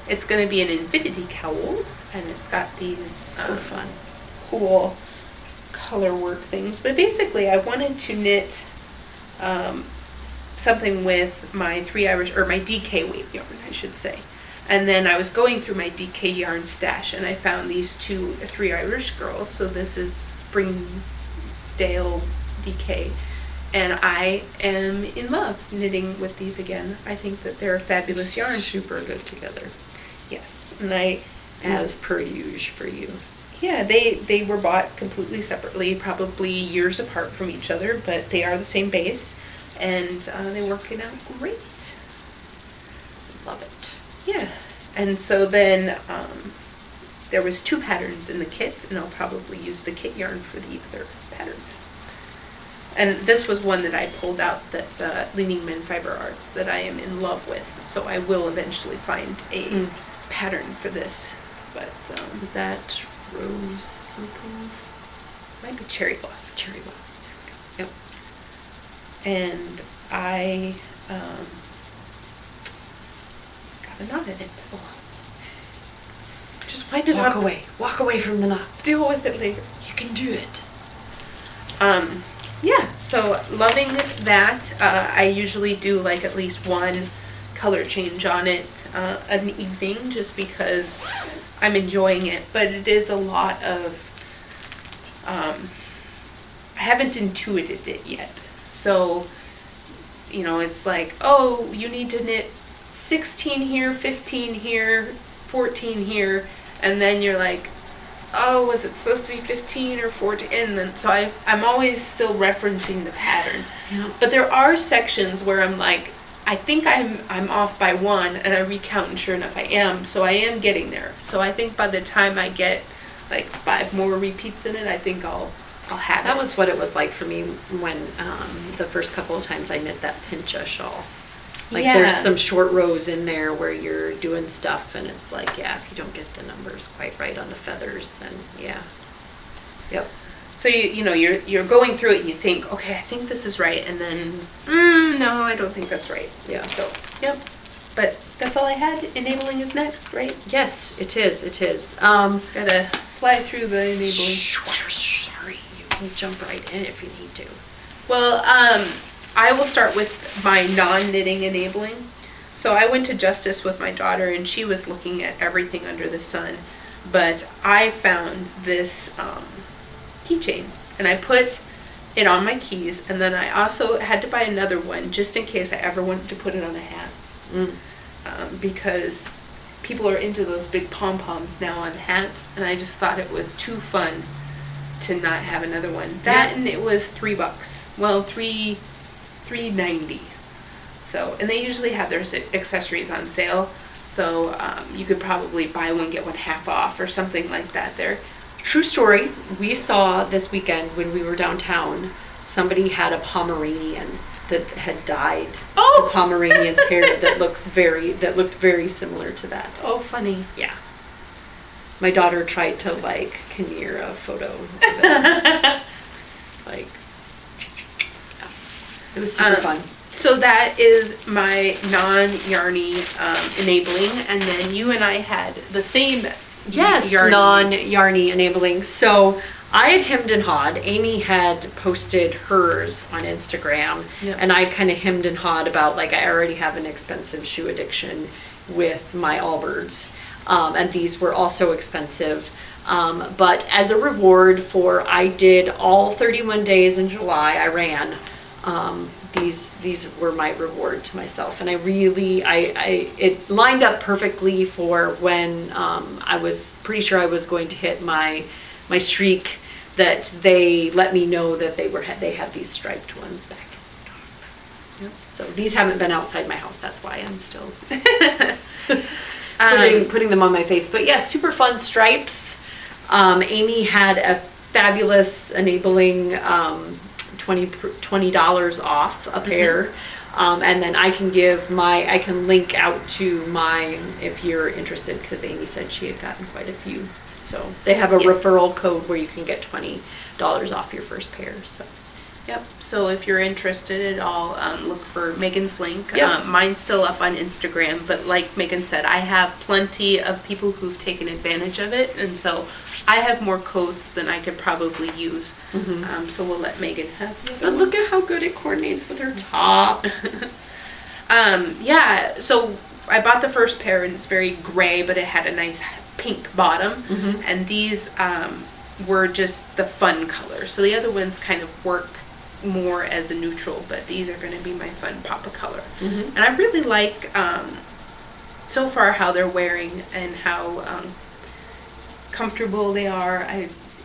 it's going to be an infinity cowl, and it's got these fun, cool color work things. But basically, I wanted to knit something with my my DK weight yarn, I should say. And then I was going through my DK yarn stash, and I found these 3 Irish girls. So this is Springdale DK, and I am in love knitting with these again. I think that they're a fabulous yarn. Super good together. Yes, and as per usual for you. Yeah, they were bought completely separately, probably years apart from each other, but they are the same base, and they're working out great. Love it. Yeah, and so then there was 2 patterns in the kit, and I'll probably use the kit yarn for the other pattern. And this was one that I pulled out that's Leaning Men Fiber Arts that I am in love with, so I will eventually find a pattern for this. But is that Rose something? Might be Cherry Blossom. Cherry Blossom. There we go. Yep. And I got a knot in it. Oh. Just wipe it up. Walk away. Walk away from the knot. Deal with it later. You can do it. Yeah, so loving that. I usually do like at least one color change on it an evening just because I'm enjoying it. But it is a lot of, I haven't intuited it yet. So, you know, it's like, oh, you need to knit 16 here, 15 here, 14 here, and then you're like, oh, was it supposed to be 15 or 14? And then, so I'm always still referencing the pattern. Yeah. But there are sections where I'm like, I think I'm off by one, and I recount, and sure enough I am, so I am getting there. So I think by the time I get like 5 more repeats in it, I think I'll have That it. was what it was like for me when the first couple of times I knit that pincha shawl. Like there's some short rows in there where you're doing stuff, and it's like, yeah, if you don't get the numbers quite right on the feathers, then yeah. Yep. So you know you're going through it and you think, okay, I think this is right, and then no, I don't think that's right. Yeah. So yep. But that's all I had. Enabling is next, right? Yes, it is. It is. Gotta fly through the enabling. Sorry, you can jump right in if you need to. Well, I will start with my non-knitting enabling. So I went to Justice with my daughter, and she was looking at everything under the sun. But I found this keychain, and I put it on my keys, and then I also had to buy another one just in case I ever wanted to put it on a hat. Because people are into those big pom-poms now on hats, and I just thought it was too fun to not have another one. That, and it was $3. Well, $3.90. So, and they usually have their accessories on sale, so you could probably buy one get one half off or something like that there. True story. We saw this weekend when we were downtown, somebody had a Pomeranian that had dyed. Oh! The Pomeranian hair that looked very similar to that. Oh, funny. Yeah. My daughter tried to like Kinnear a photo of it. Like, yeah. It was super fun. So that is my non-yarny enabling, and then you and I had the same non-yarny enabling. So I had hemmed and hawed. Amy had posted hers on Instagram, and I kind of hemmed and hawed about, like, I already have an expensive shoe addiction with my Allbirds, and these were also expensive. But as a reward for, I did all 31 days in July, I ran. These were my reward to myself, and I really, it lined up perfectly for when I was pretty sure I was going to hit my streak, that they let me know that they had these striped ones back in stock. Yep. So these haven't been outside my house. That's why I'm still putting them on my face. But yeah, super fun stripes. Amy had a fabulous enabling $20 off a pair. And then I can link out to mine if you're interested, because Amy said she had gotten quite a few. So they have a referral code where you can get $20 off your first pair. So. Yep. So if you're interested at all, look for Megan's link. Yep. Mine's still up on Instagram, but like Megan said, I have plenty of people who've taken advantage of it, and so I have more codes than I could probably use. So we'll let Megan have it. But look at how good it coordinates with her top. Yeah, so I bought the first pair, and it's very gray, but it had a nice pink bottom, and these were just the fun color. So the other ones kind of work more as a neutral, but these are going to be my fun pop of color. And I really like so far how they're wearing and how comfortable they are.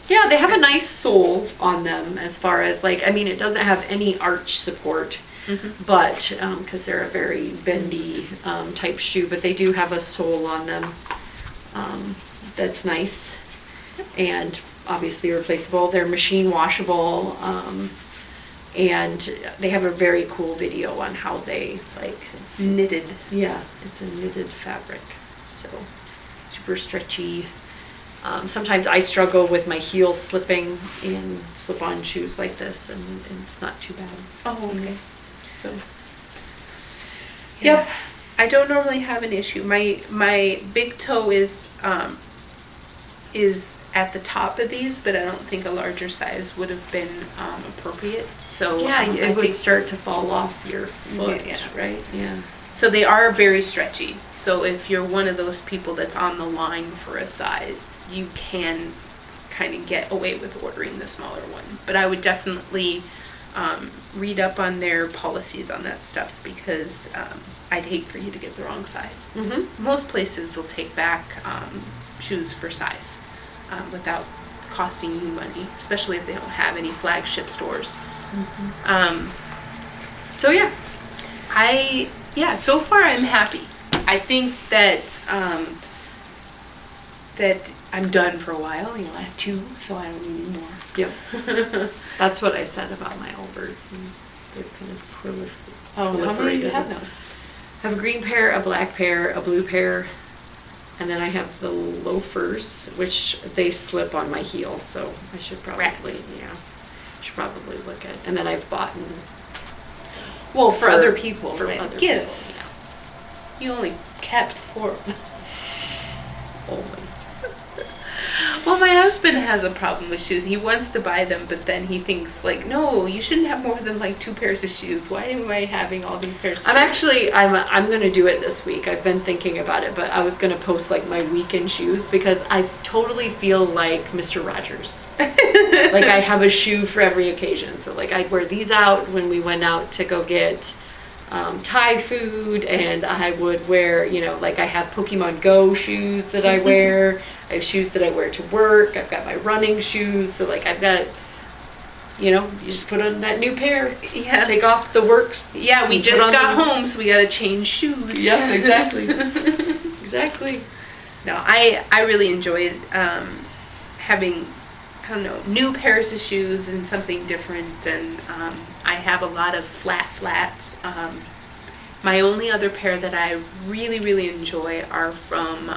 Yeah, they have a nice sole on them, as far as, like, I mean, it doesn't have any arch support, but because they're a very bendy type shoe, but they do have a sole on them that's nice, and obviously replaceable. They're machine washable, and they have a very cool video on how they, like, knitted. Yeah, it's a knitted fabric, so super stretchy. Sometimes I struggle with my heels slipping in slip-on shoes like this, and it's not too bad. Oh, okay. So, yep. I don't normally have an issue. My big toe is at the top of these, but I don't think a larger size would have been appropriate. So yeah, it would start to fall off your foot, yeah. right? Yeah. So they are very stretchy. So if you're one of those people that's on the line for a size, you can kind of get away with ordering the smaller one. But I would definitely read up on their policies on that stuff, because I'd hate for you to get the wrong size. Most places will take back shoes for size without costing you money, especially if they don't have any flagship stores. So so far I'm happy. I think that that I'm done for a while. I have 2, so I don't need any more. Yep. That's what I said about my Allbirds. They're kind of proliferated. How many do you have now? I have a green pair, a black pair, a blue pair, and then I have the loafers, which they slip on my heel, so I should probably look at. And then I've bought for other people, for right? other Gifts. people. Yeah. You only kept 4. Only. Well, my husband has a problem with shoes. He wants to buy them, but then he thinks, like, no, you shouldn't have more than, like, 2 pairs of shoes. Why am I having all these pairs of shoes? I'm going to do it this week. I've been thinking about it, but I was going to post, like, my weekend shoes, because I totally feel like Mr. Rogers. Like, I have a shoe for every occasion. So, like, I'd wear these out when we went out to go get Thai food, and I would wear, like, I have Pokemon Go shoes that I wear. I have shoes that I wear to work. I've got my running shoes. So, like, I've got, you just put on that new pair. Yeah. Take off the works. Yeah, we just got home, so we got to change shoes. Yeah, exactly. Exactly. No, I really enjoyed having, new pairs of shoes and something different. And I have a lot of flats. My only other pair that I really, really enjoy are from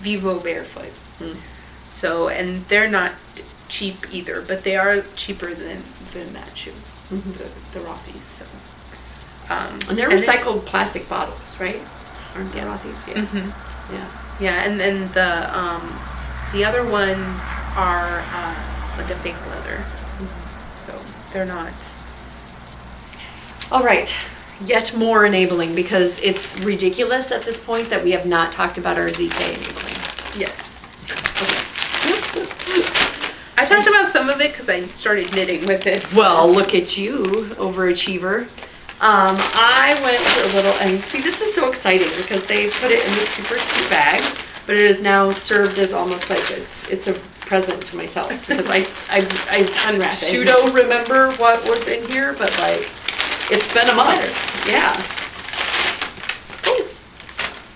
Vivo Barefoot. So, and they're not cheap either, but they are cheaper than that shoe, the Rothy's. So, and they're recycled plastic bottles, right? Aren't they Rothy's? Yeah. Yeah, and then the other ones are like a fake leather, so they're not. All right. Yet more enabling, because it's ridiculous at this point that we have not talked about our ZK enabling. Yes. Okay. I talked about some of it because I started knitting with it. Well, look at you, overachiever. I went a little, and see, this is so exciting because they put it in this super cute bag, but it is now served as almost like it's a present to myself, because I unwrap it. Pseudo remember what was in here, but like, it's been a month. Yeah.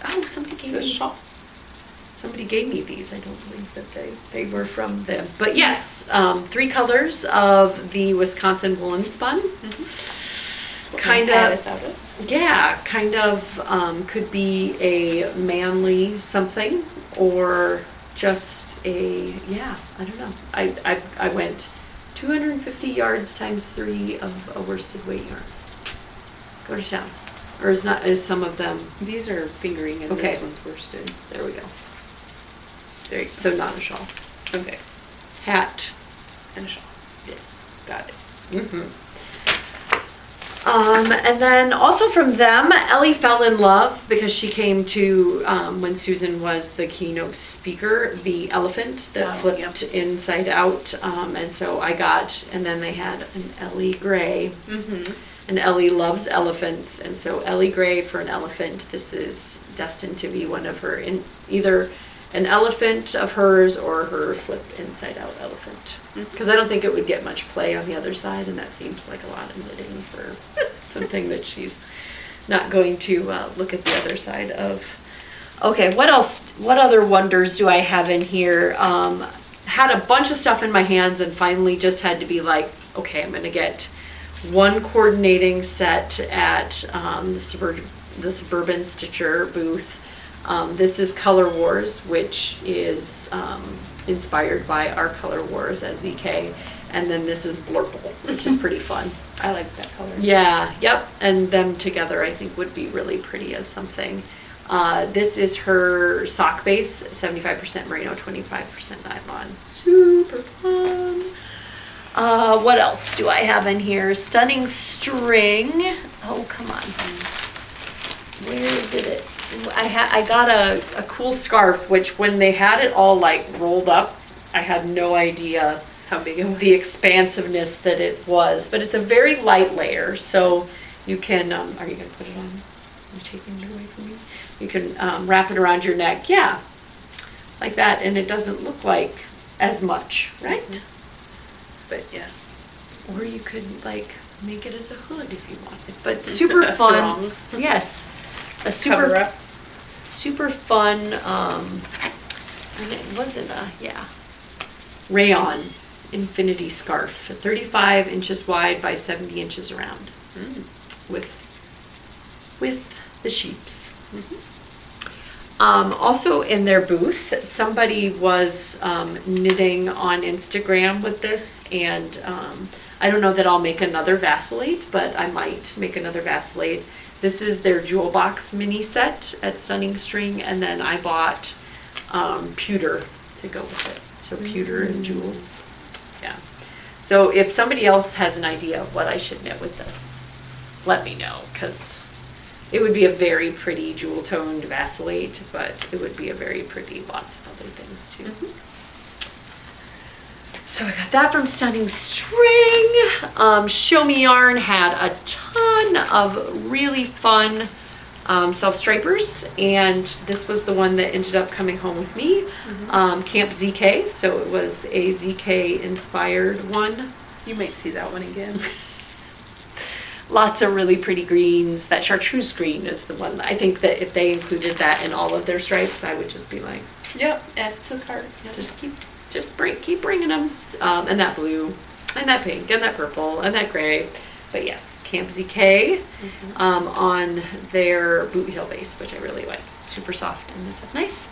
Oh, somebody gave me a Somebody gave me these. I don't believe that they were from them. But yes, 3 colors of the Wisconsin woolen spun. Kind of, could be a manly something, or just a, I don't know. I went 250 yards times 3 of a worsted weight yarn. Go to town. Or is some of them? These are fingering and this one's worsted. There we go. There you go. So not a shawl. Okay. Hat. And a shawl. Yes. Got it. And then also from them, Ellie fell in love because she came to, when Susan was the keynote speaker, the elephant that flipped inside out. And so I got, and then they had an Ellie Gray. And Ellie loves elephants. And so Ellie Gray for an elephant, this is destined to be one of her, either an elephant of hers or her flipped inside out elephant. Because I don't think it would get much play on the other side, and that seems like a lot of knitting for something that she's not going to look at the other side of. Okay, what else? What other wonders do I have in here? Had a bunch of stuff in my hands and finally just had to be like, okay, I'm going to get one coordinating set at the Suburban Stitcher booth. This is Color Wars, which is inspired by our Color Wars at ZK. And then this is Blurple, which is pretty fun. I like that color. Yeah, yep. And them together I think would be really pretty as something. This is her sock base, 75% merino, 25% nylon. Super fun. What else do I have in here? Stunning string. Oh, come on. where did it? I got a cool scarf, which when they had it all like rolled up, I had no idea how big it was. The expansiveness that it was. But it's a very light layer, so you can. Are you gonna put it on? Are you taking it away from me? You can wrap it around your neck, yeah, like that, and it doesn't look like as much, right? Mm-hmm. But yeah. Or you could like make it as a hood if you wanted. But super fun. Yes. A super fun, and it wasn't rayon infinity scarf, 35 inches wide by 70 inches around, with the sheeps. Mm-hmm. Also in their booth, somebody was knitting on Instagram with this, and I don't know that I'll make another vacillate, but I might make another vacillate. This is their jewel box mini set at Stunning String, and then I bought pewter to go with it. So pewter and jewels. Yeah. So if somebody else has an idea of what I should knit with this, let me know, because it would be a very pretty jewel toned vacillate, but it would be a very pretty lots of other things too. Mm-hmm. So I got that from Stunning String. Show Me Yarn had a ton of really fun self-stripers, and this was the one that ended up coming home with me. Mm-hmm. Camp ZK, so it was a ZK inspired one. You might see that one again. Lots of really pretty greens. That chartreuse green is the one. I think that if they included that in all of their stripes, I would just be like, yep, add to the cart. Yep. Keep bringing them. And that blue, and that pink, and that purple, and that gray. But yes, Camp ZK on their boot heel base, which I really like. Super soft and it's nice.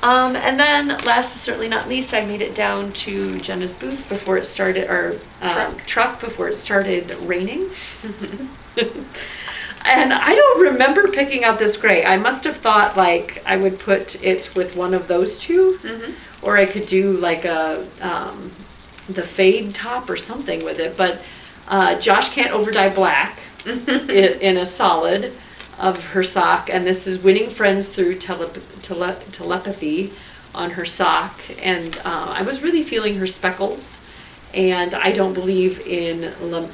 And then last but certainly not least, I made it down to Jenna's booth before it started, or truck before it started raining. And I don't remember picking out this gray. I must have thought like I would put it with one of those two, or I could do like the fade top or something with it. But Josh can't overdye black in a solid of her sock, and this is Winning Friends Through Telepathy on her sock. And I was really feeling her speckles, and I don't believe in LeMay.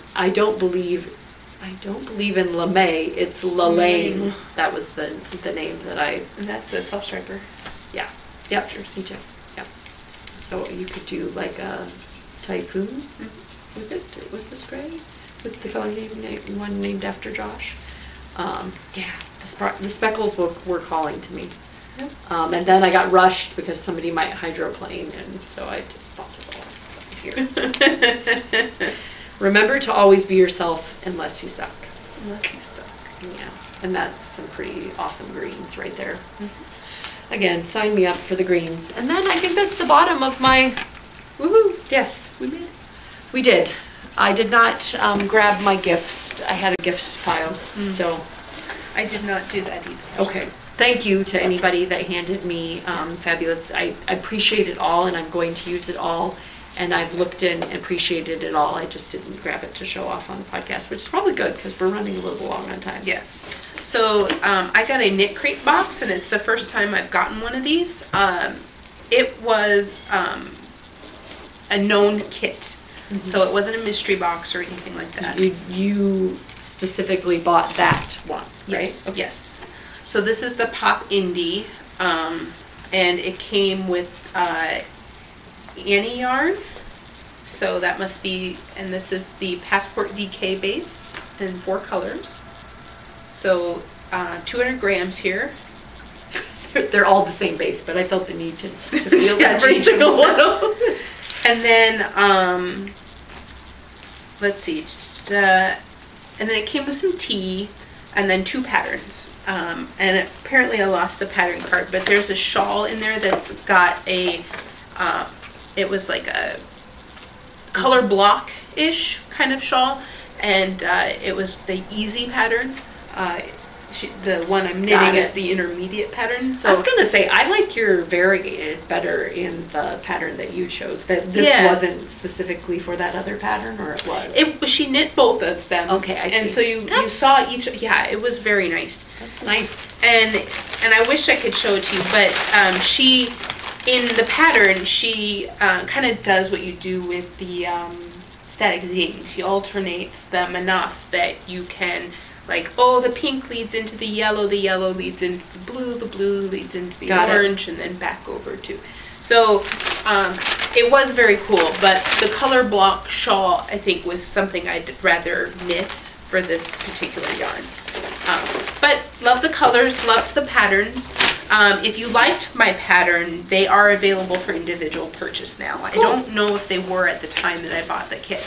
It's LaLane. That was the name that I. And that's a self striper. Yeah. Yep. Me too. Yep. So you could do like a typhoon with it, with the spray, with the color one named after Josh. Yeah. The speckles were calling to me. Yep. And then I got rushed because somebody might hydroplane, and so I just bought it all here. Remember to always be yourself unless you suck. Unless you suck. Yeah. And that's some pretty awesome greens right there. Again, sign me up for the greens. And then I think that's the bottom of my woohoo. Yes, we did. We did. I did not grab my gifts. I had a gifts pile. So I did not do that either. Okay. Thank you to anybody that handed me fabulous. I appreciate it all, and I'm going to use it all. And I've looked in and appreciated it all. I just didn't grab it to show off on the podcast, which is probably good because we're running a little long on time. Yeah. So I got a Knit Crate box, and it's the first time I've gotten one of these. It was a known kit. So it wasn't a mystery box or anything like that. You specifically bought that one, right? Yes. Okay. Yes. So this is the Pop Indie, and it came with Annie yarn, so that must be, and this is the Passport DK base in 4 colors. So 200 grams here. They're all the same base, but I felt the need to feel every single one of them. And then let's see, and then it came with some tea, and then 2 patterns. And apparently I lost the pattern card, but there's a shawl in there that's got a it was like a color block-ish kind of shawl, and it was the easy pattern. The one I'm knitting is the intermediate pattern. So I was gonna say I like your variegated better in the pattern that you chose. That this wasn't specifically for that other pattern, or it was. She knit both of them. Okay, I see. And so you saw each. Yeah, it was very nice. That's nice. And I wish I could show it to you, but she, in the pattern, she kind of does what you do with the static zine. She alternates them enough that you can, like, oh, the pink leads into the yellow leads into the blue leads into the orange, and then back over to. So it was very cool, but the color block shawl, I think, was something I'd rather knit for this particular yarn. But love the colors, loved the patterns. If you liked my pattern, they are available for individual purchase now. I don't know if they were at the time that I bought the kit,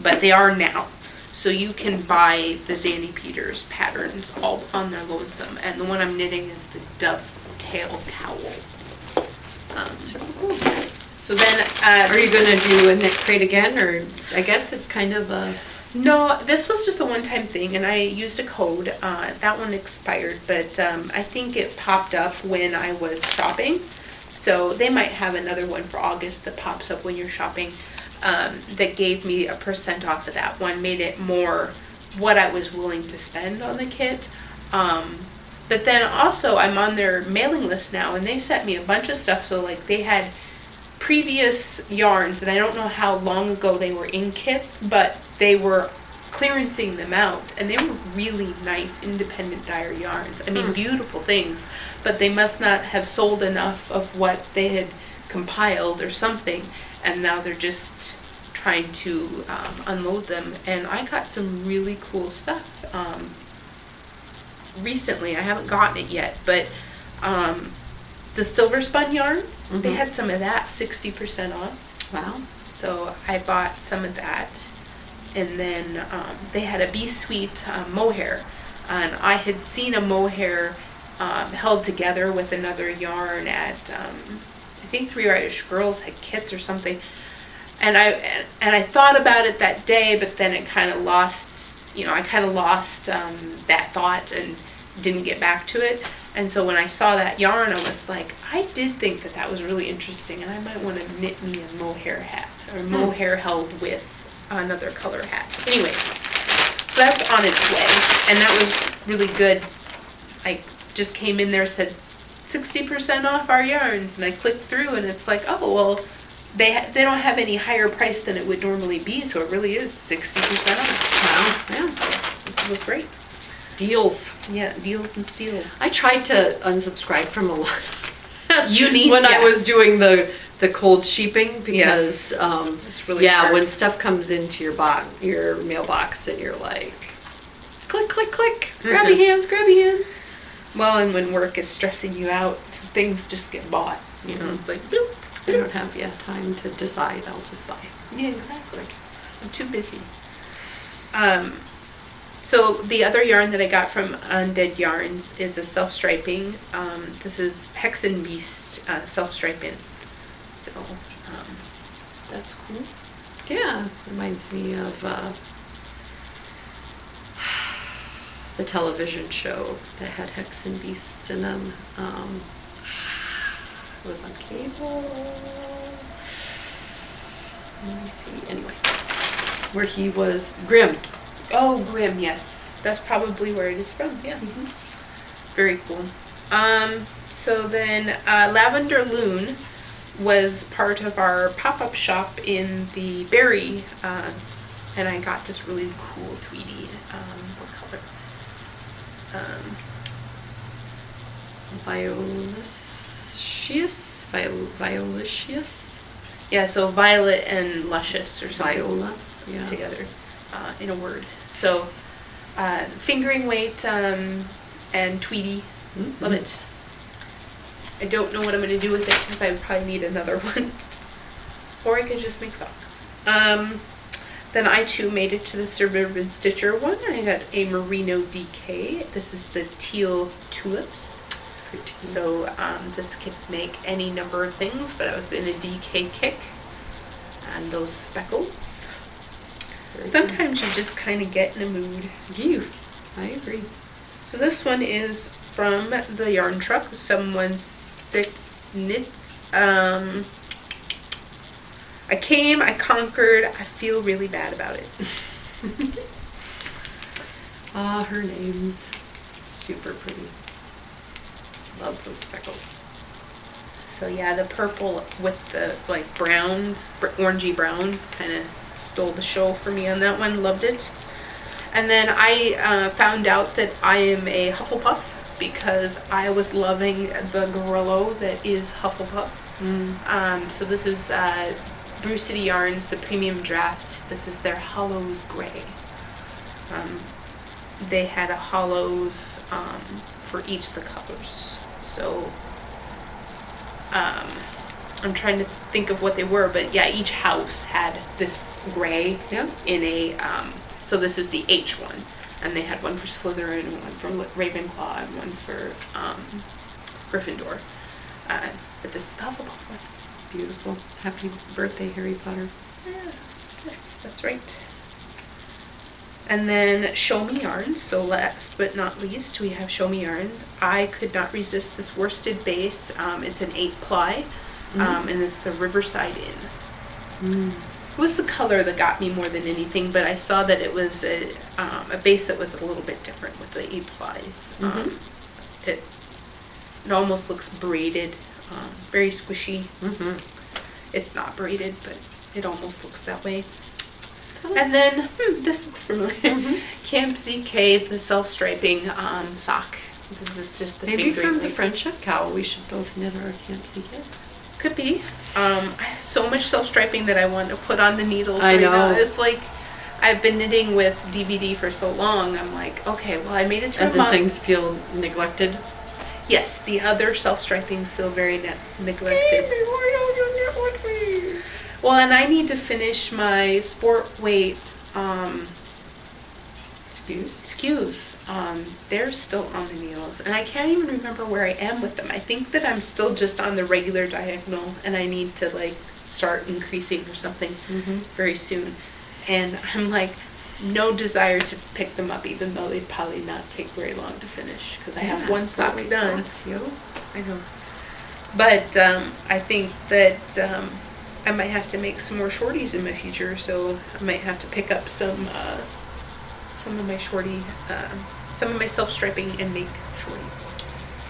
but they are now. So you can buy the Zandy Peters patterns all on their lonesome. And the one I'm knitting is the dovetail cowl. So then, are you going to do a knit crate again, or I guess it's kind of a... No, this was just a one-time thing, and I used a code. That one expired, but I think it popped up when I was shopping. So they might have another one for August that pops up when you're shopping that gave me a % off of that one, made it more what I was willing to spend on the kit. But then also I'm on their mailing list now, and they sent me a bunch of stuff. So like they had previous yarns, and I don't know how long ago they were in kits, but they were clearancing them out, and they were really nice independent dyer yarns. I mean, beautiful things, but they must not have sold enough of what they had compiled or something, and now they're just trying to unload them. And I got some really cool stuff recently. I haven't gotten it yet, but the silver spun yarn, they had some of that 60% off. Wow. So I bought some of that. And then they had a Be Sweet mohair, and I had seen a mohair held together with another yarn at I think Three Irish Girls had kits or something, and I thought about it that day, but then it kind of lost, I kind of lost that thought and didn't get back to it. And so when I saw that yarn, I was like, I did think that was really interesting, and I might want to knit me a mohair hat, or mohair held with another color hat. Anyway, so that's on its way, and that was really good. I just came in there, said 60% off our yarns, and I clicked through, and it's like, oh, well, they don't have any higher price than it would normally be, so it really is 60% off. Wow. Yeah. It was great. Deals. Yeah, deals and steals. I tried to unsubscribe from a lot. When I was doing the cold sheeping, because it's really hard. When stuff comes into your mailbox, and you're like, click, click, click, grabby hands. Well, and when work is stressing you out, things just get bought. It's like, bloop. I don't have time to decide. I'll just buy. Yeah, exactly. I'm too busy. So the other yarn that I got from Undead Yarns is a self-striping. This is Hex and Beast self-striping. So that's cool. Yeah, reminds me of the television show that had Hex and Beasts in them. It was on cable. Let me see. Anyway, where he was Grimm. Oh, Grimm, yes. That's probably where it is from, yeah. Very cool. So then Lavender Loon was part of our pop-up shop in the Berry, and I got this really cool Tweety. What color? Violicious? Yeah, so violet and luscious or something. Viola, yeah. Together in a word. So fingering weight and Tweety. Love it. I don't know what I'm going to do with it, because I would probably need another one. Or I could just make socks. Then I too made it to the Suburban Stitcher one. I got a Merino DK. This is the Teal Tulips. So this could make any number of things, but I was in a DK kick. And those speckles. Sometimes you just kind of get in a mood. I agree. So this one is from the yarn truck. Someone's sick knits. I came, I conquered, I feel really bad about it. Ah, her name's super pretty. Love those speckles. So yeah, the purple with the like browns, orangey browns, kind of stole the show for me on that one. Loved it. And then I found out that I am a Hufflepuff because I was loving the Gorillo that is Hufflepuff. So this is Brew City Yarns, the premium draft. This is their Hollows Gray. They had a Hollows for each of the colors. So I'm trying to think of what they were, but yeah, each house had this gray in a, so this is the H one. And they had one for Slytherin, and one for Ravenclaw, and one for Gryffindor. But this is the Hufflepuff one. Beautiful. Happy birthday, Harry Potter. Yeah, yes, that's right. And then Show Me Yarns. So last but not least, we have Show Me Yarns. I could not resist this worsted base. It's an 8-ply, and it's the Riverside Inn. It was the color that got me more than anything, but I saw that it was a base that was a little bit different with the 8-plies. It almost looks braided, very squishy. It's not braided, but it almost looks that way. And then, this looks familiar. Camp ZK, the self-striping sock. This is just the maybe fingering from the weight. Friendship Cowl. We should both knit our Camp ZK. Could be. I have so much self-striping that I want to put on the needles I know. now. It's like, I've been knitting with DVD for so long, I'm like, okay, well, I made it through a Other month. things feel neglected. Yes, the other self-striping is still very neglected. Baby, why don't you knit with me? Well, and I need to finish my sport weight SKUs. They're still on the needles, and I can't even remember where I am with them. I think that I'm still just on the regular diagonal, and I need to like start increasing or something very soon. And I'm like, no desire to pick them up, even though they'd probably not take very long to finish because I have one sock done. I know, but I think that I might have to make some more shorties in my future, so I might have to pick up some of my shorty, some of my self-striping and make shorties.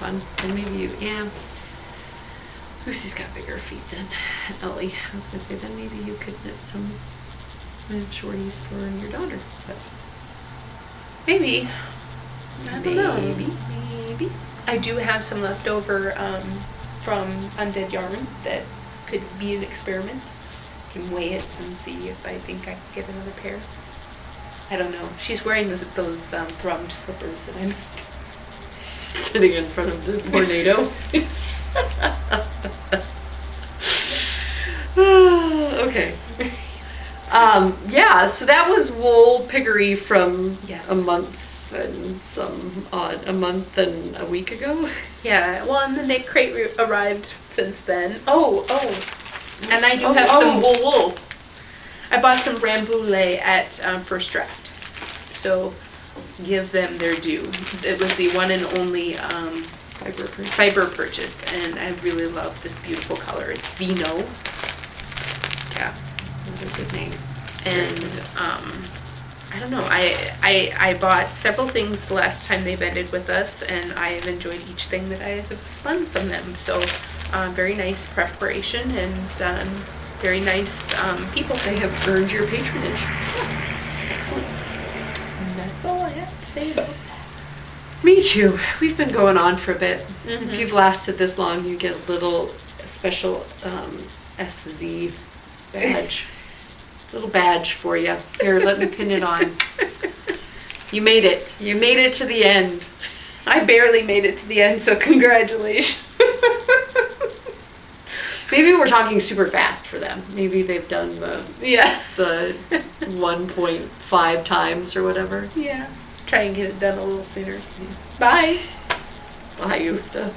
Fun. And maybe you, Lucy's got bigger feet than Ellie. I was gonna say then maybe you could knit some shorties for your daughter, but Maybe. I don't know. Maybe. I do have some leftover from Undead Yarn that could be an experiment. I can weigh it and see if I think I could get another pair. I don't know. She's wearing those thrumbed slippers that I'm Sitting in front of the tornado. Okay. Yeah, so that was wool piggery from a month and a month and a week ago. Yeah, well, and the knit crate arrived since then. Oh, and I do have some wool. I bought some Rambouillet at First Draft, so give them their due. It was the one and only fiber purchase, and I really love this beautiful color. It's Vino. Yeah, Another good name. and I don't know. I bought several things the last time they vended with us, and I have enjoyed each thing that I have spun from them. So very nice preparation and very nice people. They have earned your patronage. Excellent. And that's all I have to say about that. Me too. We've been going on for a bit. Mhm. If you've lasted this long, you get a little special SZ badge. Little badge for you. Here, let me pin it on. You made it. You made it to the end. I barely made it to the end, so congratulations. Maybe we're talking super fast for them. Maybe they've done the 1.5 times or whatever. Yeah. Try and get it done a little sooner. Bye. Bye, Ufta.